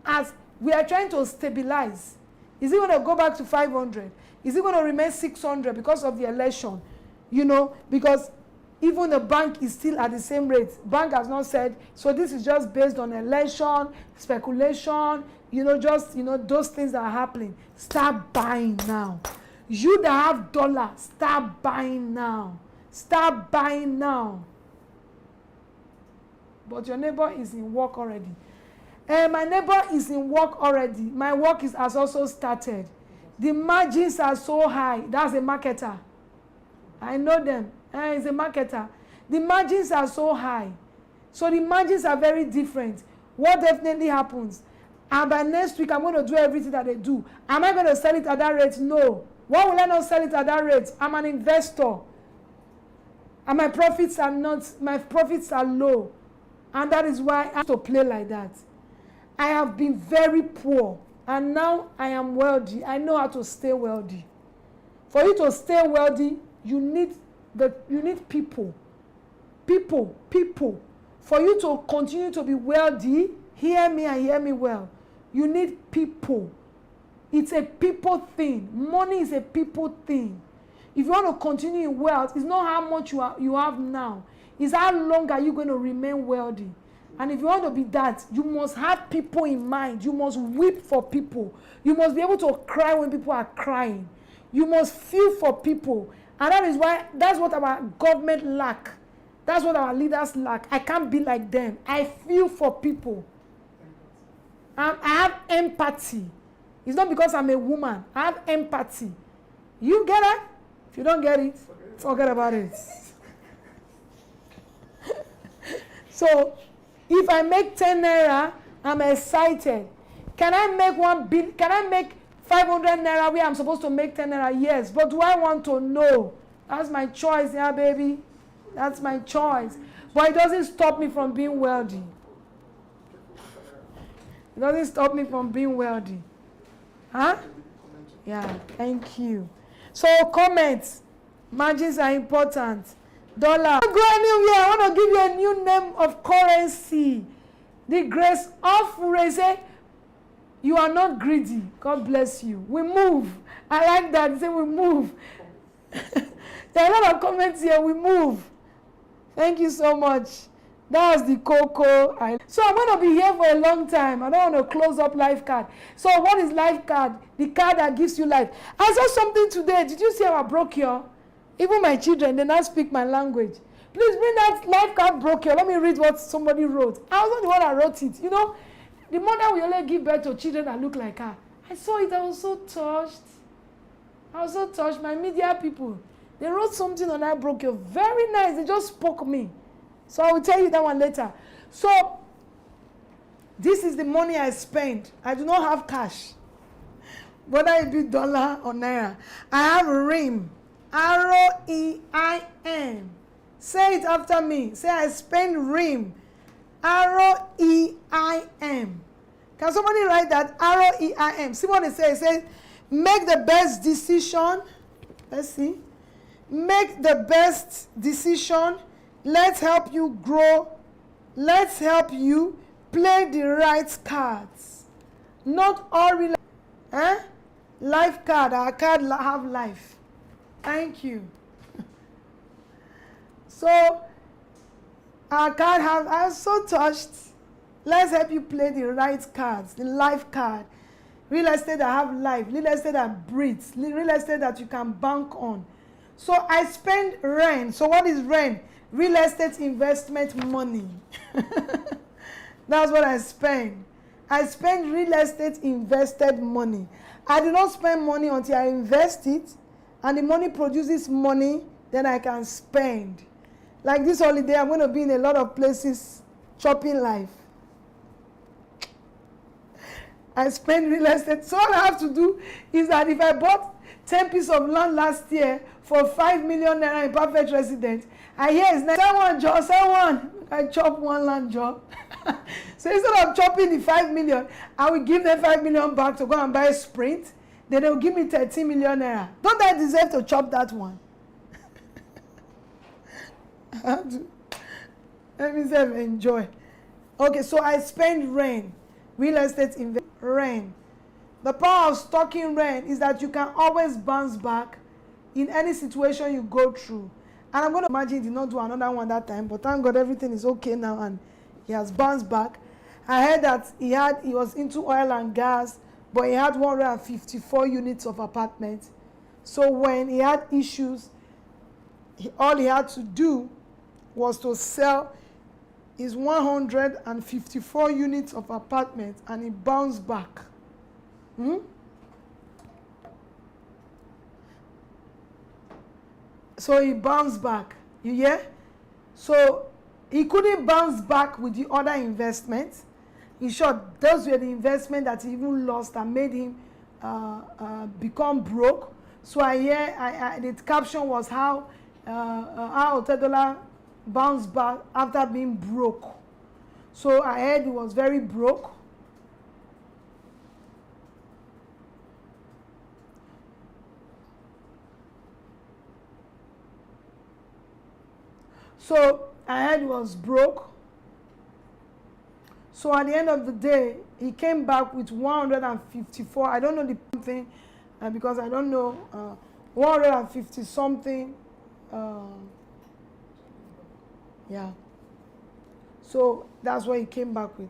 As we are trying to stabilize, is it going to go back to 500? Is it going to remain 600 because of the election? You know, because even the bank is still at the same rate. Bank has not said, so this is just based on election, speculation, you know, just, you know, those things that are happening. Start buying now. You that have dollars, start buying now. Start buying now. But your neighbor is in work already. My neighbor is in work already. My work has also started. The margins are so high. That's a marketer. I know them. He's a marketer. The margins are so high. So the margins are very different. What definitely happens? And by next week, I'm going to do everything that they do. Am I going to sell it at that rate? No. Why will I not sell it at that rate? I'm an investor. And my profits are low. And that is why I have to play like that. I have been very poor. And now I am wealthy. I know how to stay wealthy. For you to stay wealthy, you need people. People. For you to continue to be wealthy, hear me and hear me well. You need people. It's a people thing. Money is a people thing. If you want to continue in wealth, it's not how much you have now. It's how long are you going to remain wealthy. And if you want to be that, you must have people in mind. You must weep for people. You must be able to cry when people are crying. You must feel for people. And that's what our government lack. That's what our leaders lack. I can't be like them. I feel for people. I have empathy. It's not because I'm a woman. I have empathy. You get it? If you don't get it, forget about it. So, if I make 10 naira, I'm excited. Can I make 500 naira where I'm supposed to make 10 naira? Yes. But do I want to know? That's my choice, yeah, baby. That's my choice. But it doesn't stop me from being wealthy. It doesn't stop me from being wealthy. Huh? Yeah, thank you. So, comments. Margins are important. Dollar. Go anywhere. I want to give you a new name of currency. The grace of Ofure. You are not greedy. God bless you. We move. I like that. They say we move. There are a lot of comments here. We move. Thank you so much. That was the cocoa. So I'm going to be here for a long time. I don't want to close up life card. So what is life card? The card that gives you life. I saw something today. Did you see how I broke here? Even my children, they now speak my language. Please bring that life card brochure. Let me read what somebody wrote. I was not the one that wrote it. You know, the mother will only give birth to children that look like her. I saw it. I was so touched. My media people, they wrote something on that brochure. Very nice. They just spoke me. So I will tell you that one later. So, this is the money I spend. I do not have cash. Whether it be dollar or naira. I have REIM. ROEIM. Say it after me. Say, I spend REIM. ROEIM. Can somebody write that? ROEIM. See what it says? It says, make the best decision. Let's see. Make the best decision. Let's help you grow. Let's help you play the right cards. Not all real. Life card. Our card have life. Thank you. So, our card have, I'm so touched. Let's help you play the right cards, the life card. Real estate that have life, real estate that breathes, real estate that you can bank on. So, I spend rent. So, what is rent? Real estate investment money. That's what I spend. I spend real estate invested money. I do not spend money until I invest it. And the money produces money, then I can spend. Like this holiday, I'm going to be in a lot of places shopping life. I spend real estate. So all I have to do is that if I bought 10 pieces of land last year for 5 million naira in perfect residence, I hear it's sell one job, sell one. I chop one land job. So instead of chopping the 5 million, I will give them 5 million back to go and buy a Sprint. Then they will give me 13 million naira. Don't I deserve to chop that one? I have to, let me say enjoy. Okay, so I spend rent, real estate invest rent. The power of stocking rent is that you can always bounce back in any situation you go through. And I'm going to imagine he did not do another one that time, but thank God everything is okay now and he has bounced back. I heard that he was into oil and gas, but he had 154 units of apartments. So when he had issues, all he had to do was to sell his 154 units of apartments and he bounced back. So he bounced back. You hear? So he couldn't bounce back with the other investments. In short, those were the investments that he even lost and made him become broke. So the caption was how Otedola bounced back after being broke. So I heard he was very broke. So I heard he was broke. So at the end of the day, he came back with 154. I don't know the thing because I don't know 150 something. Yeah. So that's what he came back with.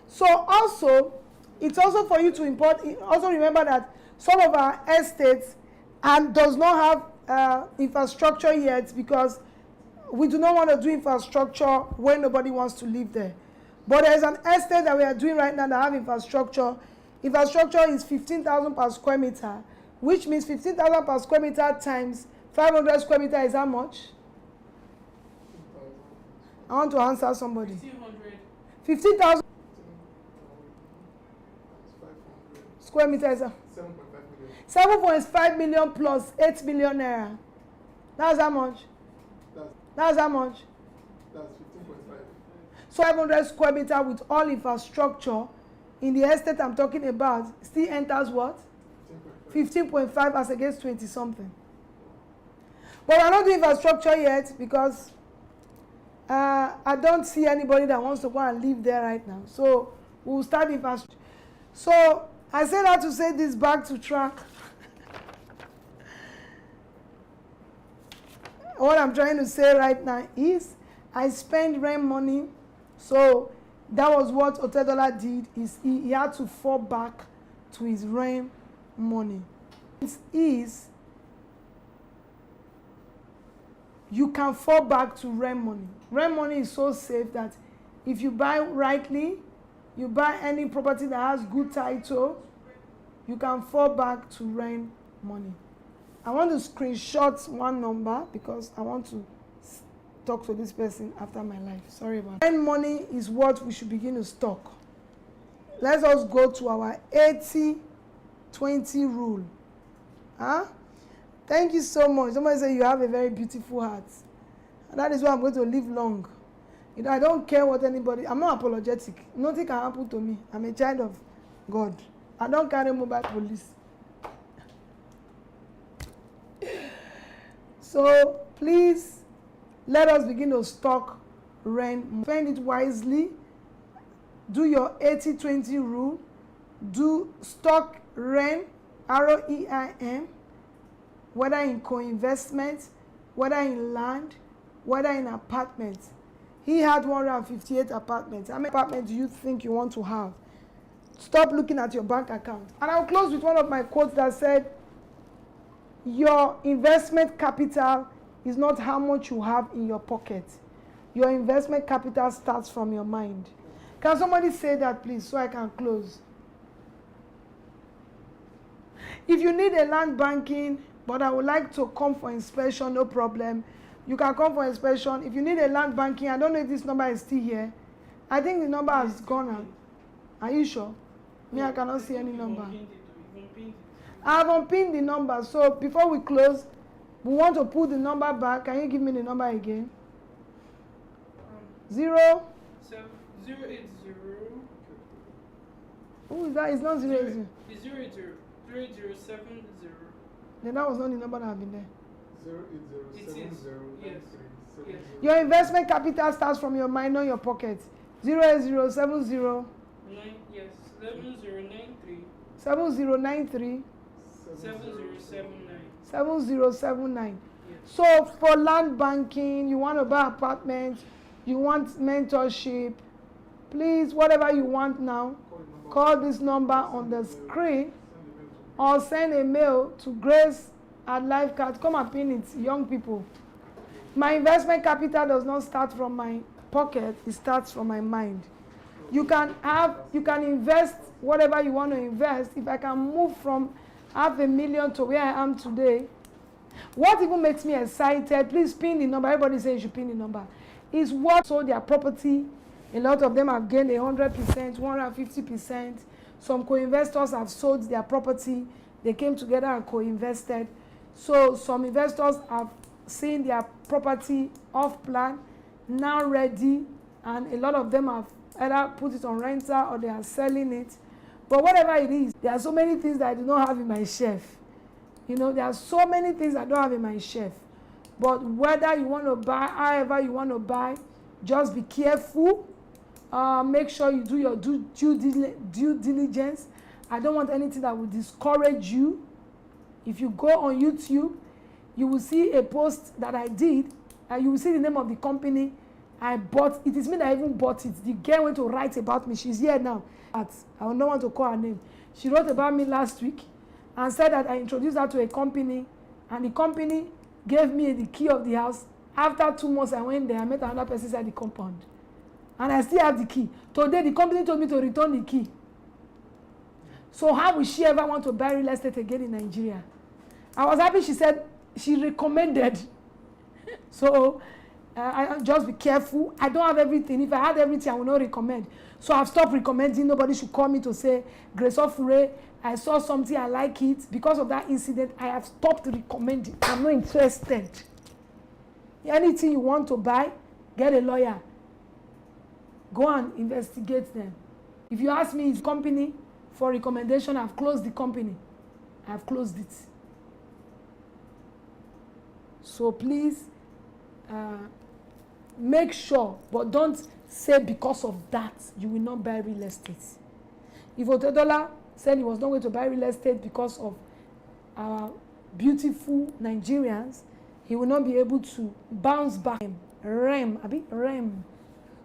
So also, it's also for you to import. Also remember that some of our estates and does not have infrastructure yet because we do not want to do infrastructure when nobody wants to live there. But there's an estate that we are doing right now that have infrastructure. Infrastructure is 15,000 per square meter, which means 15,000 per square meter times 500 square meter is how much? I want to answer somebody. 15,000 square meter is 7.5 million plus 8 million naira. That's how much? That's how much? That's 15.5. So 500 square meter with all infrastructure in the estate I'm talking about still enters what? 15.5 as against 20 something. But we're not doing infrastructure yet because I don't see anybody that wants to go and live there right now. So we'll start infrastructure. So I say that to say this back to track. What I'm trying to say right now is I spend rent money. So that was what Otedola did. Is he had to fall back to his rent money. It is you can fall back to rent money. Rent money is so safe that if you buy rightly, you buy any property that has good title, you can fall back to rent money. I want to screenshot one number because I want to talk to this person after my life. Sorry about that. Rent money is what we should begin to stock. Let us go to our 80-20 rule. Huh? Thank you so much. Somebody said you have a very beautiful heart. And that is why I'm going to live long. You know, I don't care what anybody, I'm not apologetic. Nothing can happen to me. I'm a child of God. I don't carry mobile police. So please, let us begin to stock rent. Spend it wisely. Do your 80-20 rule. Do stock rent, ROEIM, whether in co-investment, whether in land, whether in apartments. He had 158 apartments. How many apartments do you think you want to have? Stop looking at your bank account. And I'll close with one of my quotes that said, your investment capital is not how much you have in your pocket. Your investment capital starts from your mind. Can somebody say that, please, so I can close? If you need a land banking, but I would like to come for inspection, no problem. You can come for inspection. If you need a land banking, I don't know if this number is still here. I think the number has gone out. Are you sure? Me, I cannot see any number. I have unpinned the number. So before we close, we want to put the number back. Can you give me the number again? 080. Who is that? It's not 080. It's 080. 3070. Then that was not the number that had been there. Your investment capital starts from your mind, not your pocket. 08070 Yes, 7093 7093 7079. 7079. Yes. So for land banking, you want to buy apartments, you want mentorship, please, whatever you want now, call this number on the screen or send a mail to Grace@Lifecard. Come and pin it, young people. My investment capital does not start from my pocket, it starts from my mind. You can invest whatever you want to invest. If I can move from $500,000 to where I am today, what even makes me excited, please pin the number, everybody says you should pin the number, is what sold their property. A lot of them have gained 100%, 150%. Some co-investors have sold their property. They came together and co-invested. So some investors have seen their property off plan, now ready, and a lot of them have either put it on rental or they are selling it. But whatever it is, there are so many things that I do not have in my shelf. You know, there are so many things I don't have in my shelf. But whether you want to buy, however you want to buy, just be careful. Make sure you do your due diligence. I don't want anything that will discourage you. If you go on YouTube, you will see a post that I did, and you will see the name of the company I bought. It is me that even bought it. The girl went to write about me. She's here now. I don't want to call her name. She wrote about me last week and said that I introduced her to a company, and the company gave me the key of the house. After 2 months, I went there. I met another person inside the compound, and I still have the key. Today, the company told me to return the key. So how will she ever want to buy real estate again in Nigeria? I was happy she said she recommended. So I just be careful. I don't have everything. If I had everything, I would not recommend. So I've stopped recommending. Nobody should call me to say, Grace Ofure, I saw something, I like it. Because of that incident, I have stopped recommending. I'm not interested. Anything you want to buy, get a lawyer. Go and investigate them. If you ask me, is company for recommendation, I've closed the company. I've closed it. So please, make sure, but don't say because of that you will not buy real estate. If Otedola said he was not going to buy real estate because of our beautiful Nigerians, he will not be able to bounce back. REM.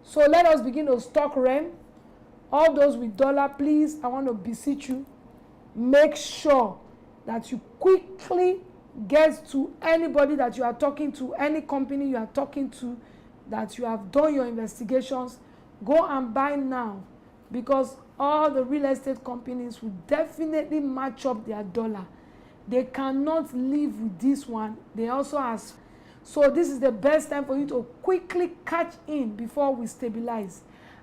So let us begin to stock REM. All those with dollar, please, I want to beseech you, make sure that you quickly get to anybody that you are talking to, any company you are talking to, that you have done your investigations. Go and buy now, because all the real estate companies will definitely match up their dollar. They cannot live with this one. They also ask. So this is the best time for you to quickly catch in before we stabilize.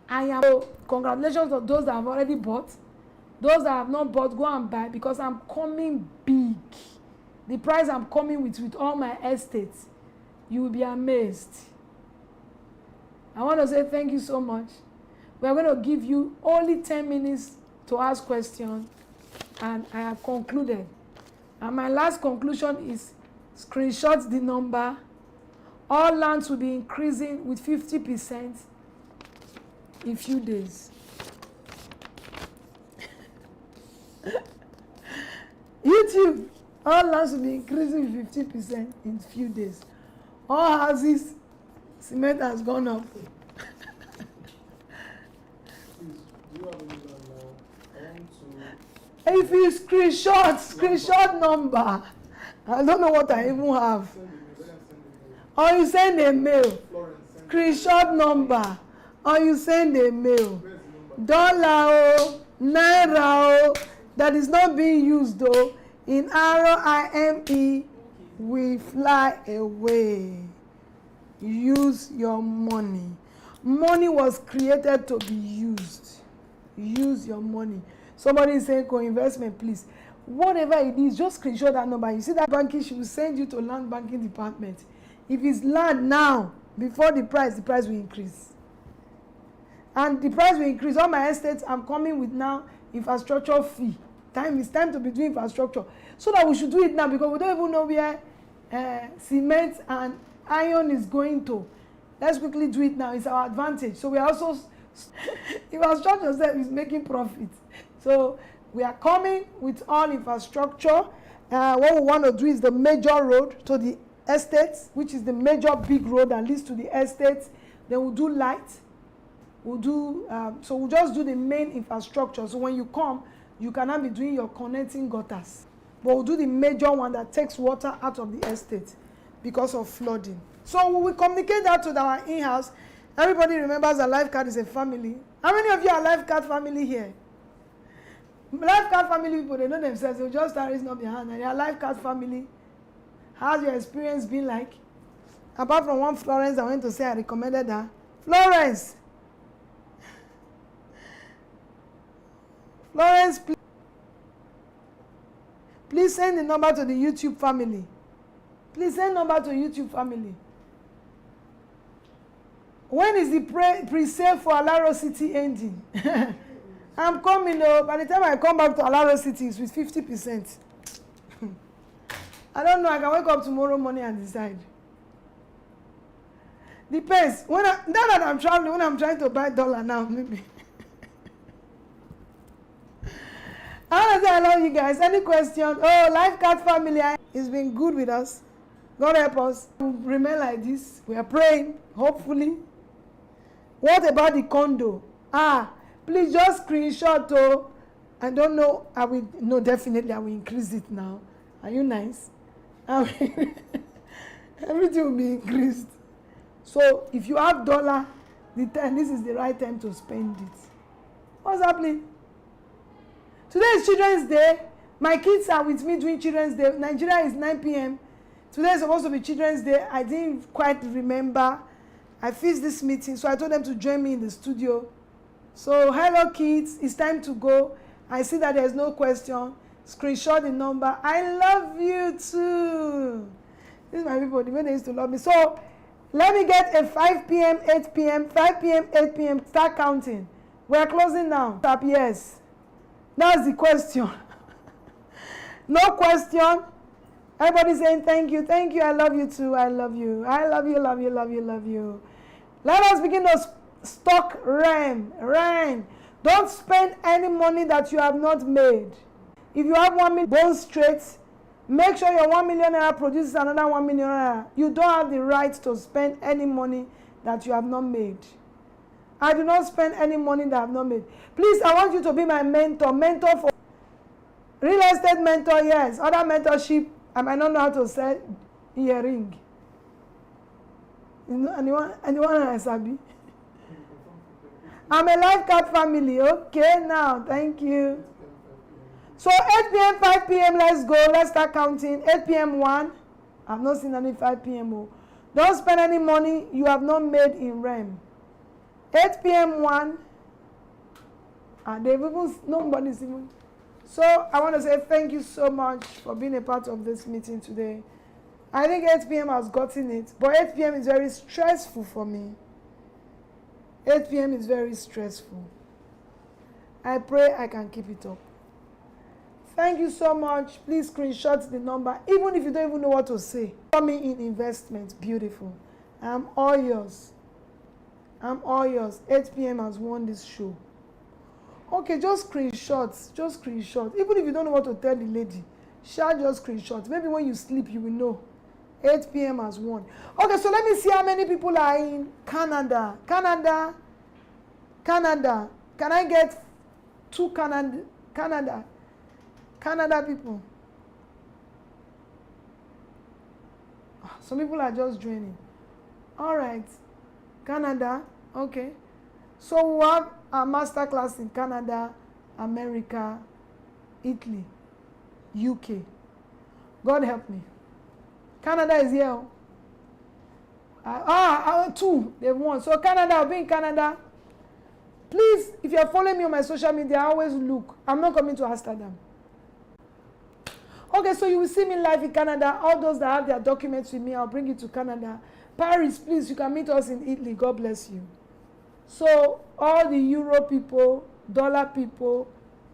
So congratulations to those that have already bought. Those that have not bought, go and buy, because I'm coming big. The price I'm coming with all my estates, you will be amazed. I want to say thank you so much. We are going to give you only 10 minutes to ask questions, and I have concluded. And my last conclusion is screenshot the number. All lands will be increasing with 50% in few days. YouTube, all lands will be increasing with 50% in few days. All houses, cement has gone up. If you screenshot number, I don't know what I even have. Or you send a mail, screenshot number, or you send a mail. Dollar, Naira, that is not being used though, in RIME, we fly away. Use your money. Money was created to be used. Use your money. Somebody is saying co-investment, please. Whatever it is, just screenshot that number. You see that banking, she will send you to land banking department. If it's land now, before the price will increase. And the price will increase. All my estates, I'm coming with now infrastructure fee. It's time to be doing infrastructure. So that we should do it now, because we don't even know where cement and iron is going to. Let's quickly do it now. It's our advantage. So we are also, infrastructure said is making profit. So we are coming with all infrastructure. What we want to do is the major road to the estates, which is the major big road that leads to the estates. Then we'll do light. We'll do, so we'll just do the main infrastructure. So when you come, you cannot be doing your connecting gutters. But we'll do the major one that takes water out of the estate because of flooding. So we will communicate that to our in-house. Everybody remembers that Lifecard is a family. How many of you are Lifecard family here? Lifecard family people, they know themselves. They'll just start raising up their hand. And they are Lifecard family. How's your experience been like? Apart from one Florence, I went to say I recommended her. Florence! Florence, please send the number to the YouTube family. Please send number to YouTube family. When is the pre-sale for Alaro City ending? I'm coming up. By the time I come back to Alaro City, it's with 50%. I don't know. I can wake up tomorrow morning and decide. Depends. Now that I'm traveling, when I'm trying to buy dollar now, maybe. I want to say I love you guys. Any question? Oh, Lifecard family, it's been good with us. God help us. We'll remain like this. We are praying, hopefully. What about the condo? Please just screenshot though. I don't know. I will. No, definitely I will increase it now. Are you nice? Everything will be increased. So if you have dollar, this is the right time to spend it. What's happening? Today is Children's Day. My kids are with me doing Children's Day. Nigeria is 9 p.m. Today is supposed to be Children's Day. I didn't quite remember. I fixed this meeting, so I told them to join me in the studio. So, hello kids, it's time to go. I see that there's no question. Screenshot the number. I love you too. This is my people, the way they used to love me. So, let me get a 5 p.m., 8 p.m., 5 p.m., 8 p.m. Start counting. We're closing now. Tap yes. That's the question. No question. Everybody saying thank you, I love you too, I love you, I love you, love you, love you, love you. Let us begin to stock rain. Don't spend any money that you have not made. If you have 1 million, bone straight, make sure your 1 million naira produces another 1 million naira. You don't have the right to spend any money that you have not made. I do not spend any money that I have not made. Please, I want you to be my mentor for real estate mentor, yes. Other mentorship, I might not know how to sell earring. You know, anyone else, Abby? I'm a Lifecard family. Okay, now, thank you. So 8 p.m., 5 p.m., let's go. Let's start counting. 8 p.m. 1. I've not seen any 5 p.m. Oh. Don't spend any money you have not made in REM. 8 p.m. 1. Nobody's even. So I want to say thank you so much for being a part of this meeting today. I think 8 p.m. has gotten it, but 8 p.m. is very stressful for me. 8 p.m. is very stressful. I pray I can keep it up. Thank you so much. Please screenshot the number, even if you don't even know what to say. Call me in investment. Beautiful. I'm all yours. 8 p.m. has won this show. Okay, just screenshots. Even if you don't know what to tell the lady, share just screenshots. Maybe when you sleep, you will know. 8 p.m. has won. Okay, so let me see how many people are in Canada. Canada. Can I get 2 Canada people? Some people are just joining. All right. Canada. Okay. So we have a masterclass in Canada, America, Italy, UK. God help me. Canada is here. 2. They've won. So Canada, I'll be in Canada. Please, if you're following me on my social media, always look. I'm not coming to Amsterdam. Okay, so you will see me live in Canada. All those that have their documents with me, I'll bring you to Canada. Paris, please, you can meet us in Italy. God bless you. So all the euro people, dollar people,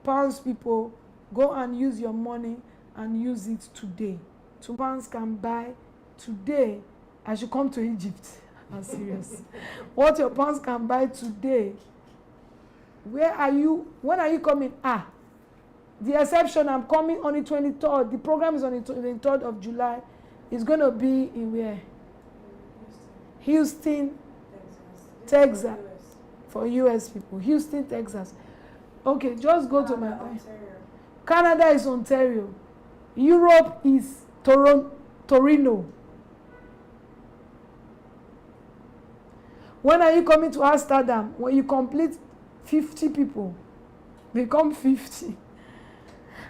pounds people, go and use your money and use it today. 2 pounds can buy today, I should come to Egypt. I'm serious. What your pounds can buy today. Where are you? When are you coming? The exception, I'm coming on the 23rd. The program is on the 23rd of July. It's going to be in where? Houston, Texas. For US people. Houston, Texas. Okay, just go to my Ontario. Canada is Ontario. Europe is Torino. When are you coming to Amsterdam? When you complete 50 people, become 50.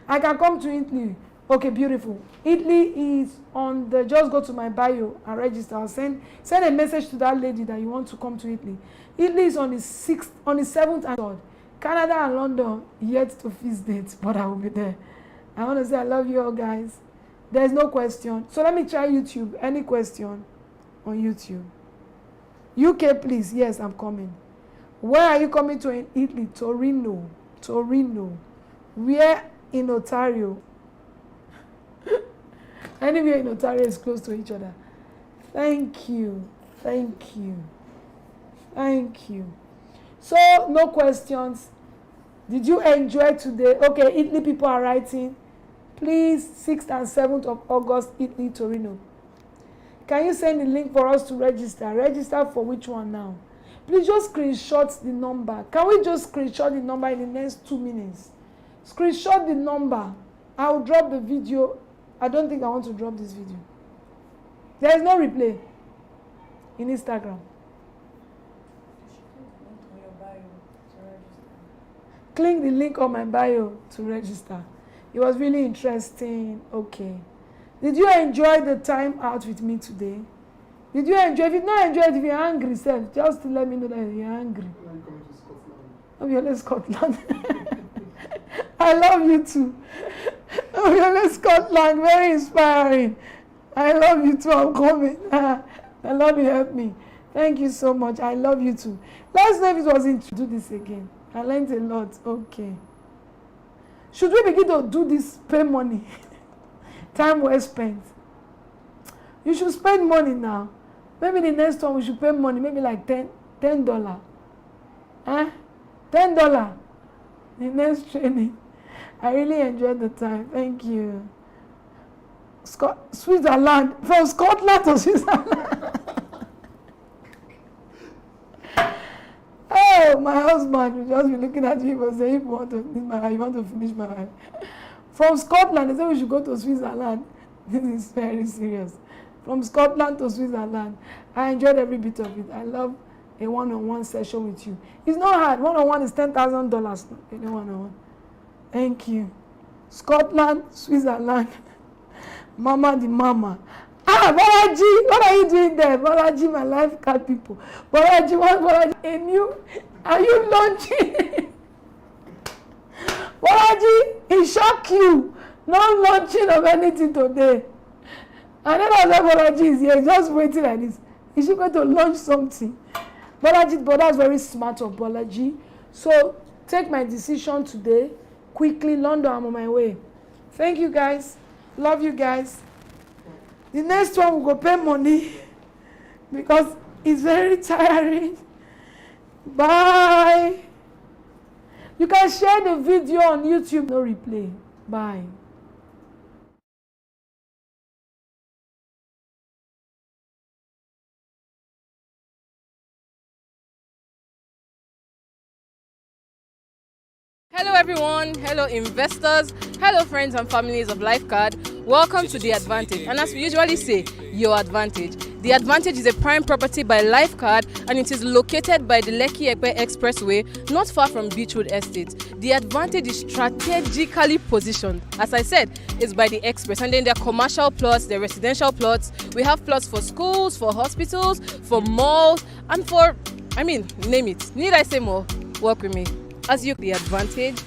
I can come to Italy. Okay, beautiful. Italy is on the, just go to my bio and register. I'll send a message to that lady that you want to come to Italy. Italy is on the 6th, on the 7th and 3rd. Canada and London yet to fix dates, but I will be there. I want to say I love you all, guys. There's no question. So let me try YouTube. Any question on YouTube? UK, please. Yes, I'm coming. Where are you coming to in Italy? Torino. Torino. Where in Ontario? Anywhere in Ontario is close to each other. Thank you. Thank you. Thank you. So, no questions. Did you enjoy today? Okay, Italy people are writing. Please, 6th and 7th of August, Italy, Torino. Can you send the link for us to register? Register for which one now? Please just screenshot the number. Can we just screenshot the number in the next 2 minutes? Screenshot the number. I'll drop the video. I don't think I want to drop this video. There is no replay in Instagram. Click the link on my bio to register. It was really interesting. Okay. Did you enjoy the time out with me today? Did you enjoy? If you not enjoy it, if you're angry, self, just let me know that you're angry. When are you coming to Scotland? Oh, you're in Scotland. I love you too. Oh, you're in Scotland. Very inspiring. I love you too. I'm coming. The Lord will help me. Thank you so much. I love you too. Let's know if it was to do this again. I learned a lot. Okay. Should we begin to do this, pay money? Time well spent. You should spend money now. Maybe the next one we should pay money. Maybe like $10. $10. The next training. I really enjoyed the time. Thank you. Switzerland. From Scotland to Switzerland. Oh, my husband will just be looking at you and say, if you want to finish my life. From Scotland, they say we should go to Switzerland. This is very serious. From Scotland to Switzerland. I enjoyed every bit of it. I love a one-on-one session with you. It's not hard. One-on-one is $10,000. One-on-one. Thank you. Scotland, Switzerland. Mama the mama. Bolaji, what are you doing there? Bolaji, my life card people. Bolaji, what Bolaji? And you, are you launching? Bolaji, he shocked you. No launching of anything today. And then I was like, Bolaji is here, just waiting like this. Is she going to launch something? Bolaji, but that's very smart of Bolaji. So, take my decision today. Quickly, London, I'm on my way. Thank you, guys. Love you guys. The next one will go pay money because it's very tiring. Bye. You can share the video on YouTube. No replay. Bye. Hello everyone, hello investors, hello friends and families of Lifecard. Welcome to The Advantage, and as we usually say, your advantage. The Advantage is a prime property by Lifecard and it is located by the Lekki-Epe Expressway, not far from Beachwood Estate. The Advantage is strategically positioned. As I said, it's by the Express, and then there are commercial plots, there are residential plots. We have plots for schools, for hospitals, for malls, and for, name it. Need I say more? Work with me. As you The Advantage,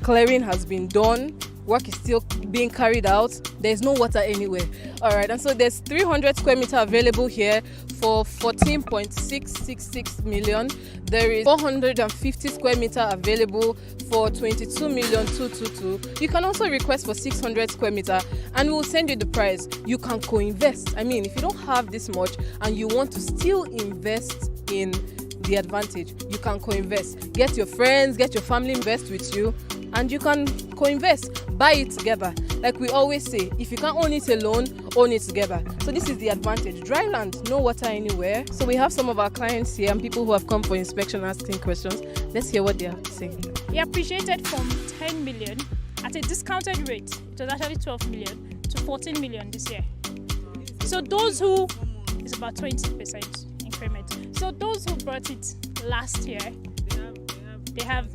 clearing has been done. work is still being carried out. There's no water anywhere. All right, and so there's 300 square meter available here for 14.666 million. There is 450 square meter available for 22,222,000. You can also request for 600 square meter and we'll send you the price. You can co-invest. I mean, if you don't have this much and you want to still invest in the advantage, you can co-invest. Get your friends, get your family invest with you, and you can co-invest. Buy it together. Like we always say, if you can't own it alone, own it together. So this is the advantage. Dry land, no water anywhere. So we have some of our clients here and people who have come for inspection asking questions. Let's hear what they are saying. He appreciated from 10 million at a discounted rate. It was actually 12 million to 14 million this year. So those who, it's about 20% increment. So those who bought it last year, they have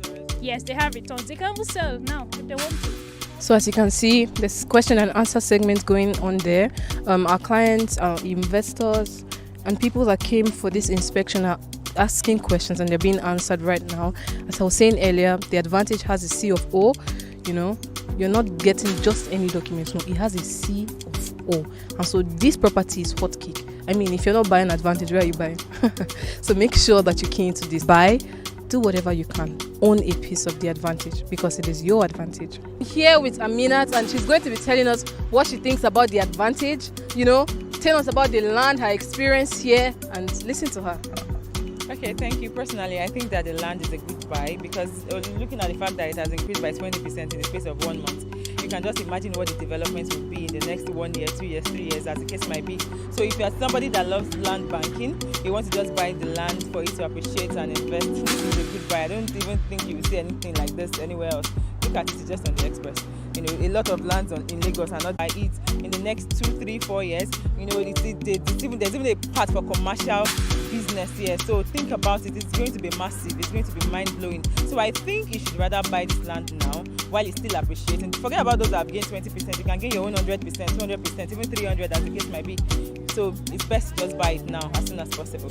returns. They can even sell now if they want to. So as you can see, there's question and answer segment going on there. Our clients, our investors, and people that came for this inspection are asking questions and they're being answered right now. As I was saying earlier, the advantage has a C of O. You know, you're not getting just any documents. No, it has a C of O. And so this property is hot cake. I mean, if you're not buying advantage, where are you buying? So make sure that you key into this. Buy, do whatever you can. Own a piece of the advantage because it is your advantage. Here with Aminat, and she's going to be telling us what she thinks about the advantage. You know, tell us about the land, her experience here, and listen to her. Okay, thank you. Personally, I think that the land is a good buy because looking at the fact that it has increased by 20% in the space of 1 month, you can just imagine what the developments will be in the next 1 year, 2 years, 3 years, as the case might be. So if you're somebody that loves land banking, you want to just buy the land for it to appreciate and invest, this is a good buy. I don't even think you will see anything like this anywhere else. Look at it, it's just on the express. You know, a lot of lands in Lagos are not by it. In the next 2, 3, 4 years, you know, there's even a part for commercial business here. So think about it. It's going to be massive. It's going to be mind-blowing. So I think you should rather buy this land now while it's still appreciating. Forget about those that have gained 20%. You can gain your own 100%, 200%, even 300 as the case might be. So it's best to just buy it now as soon as possible.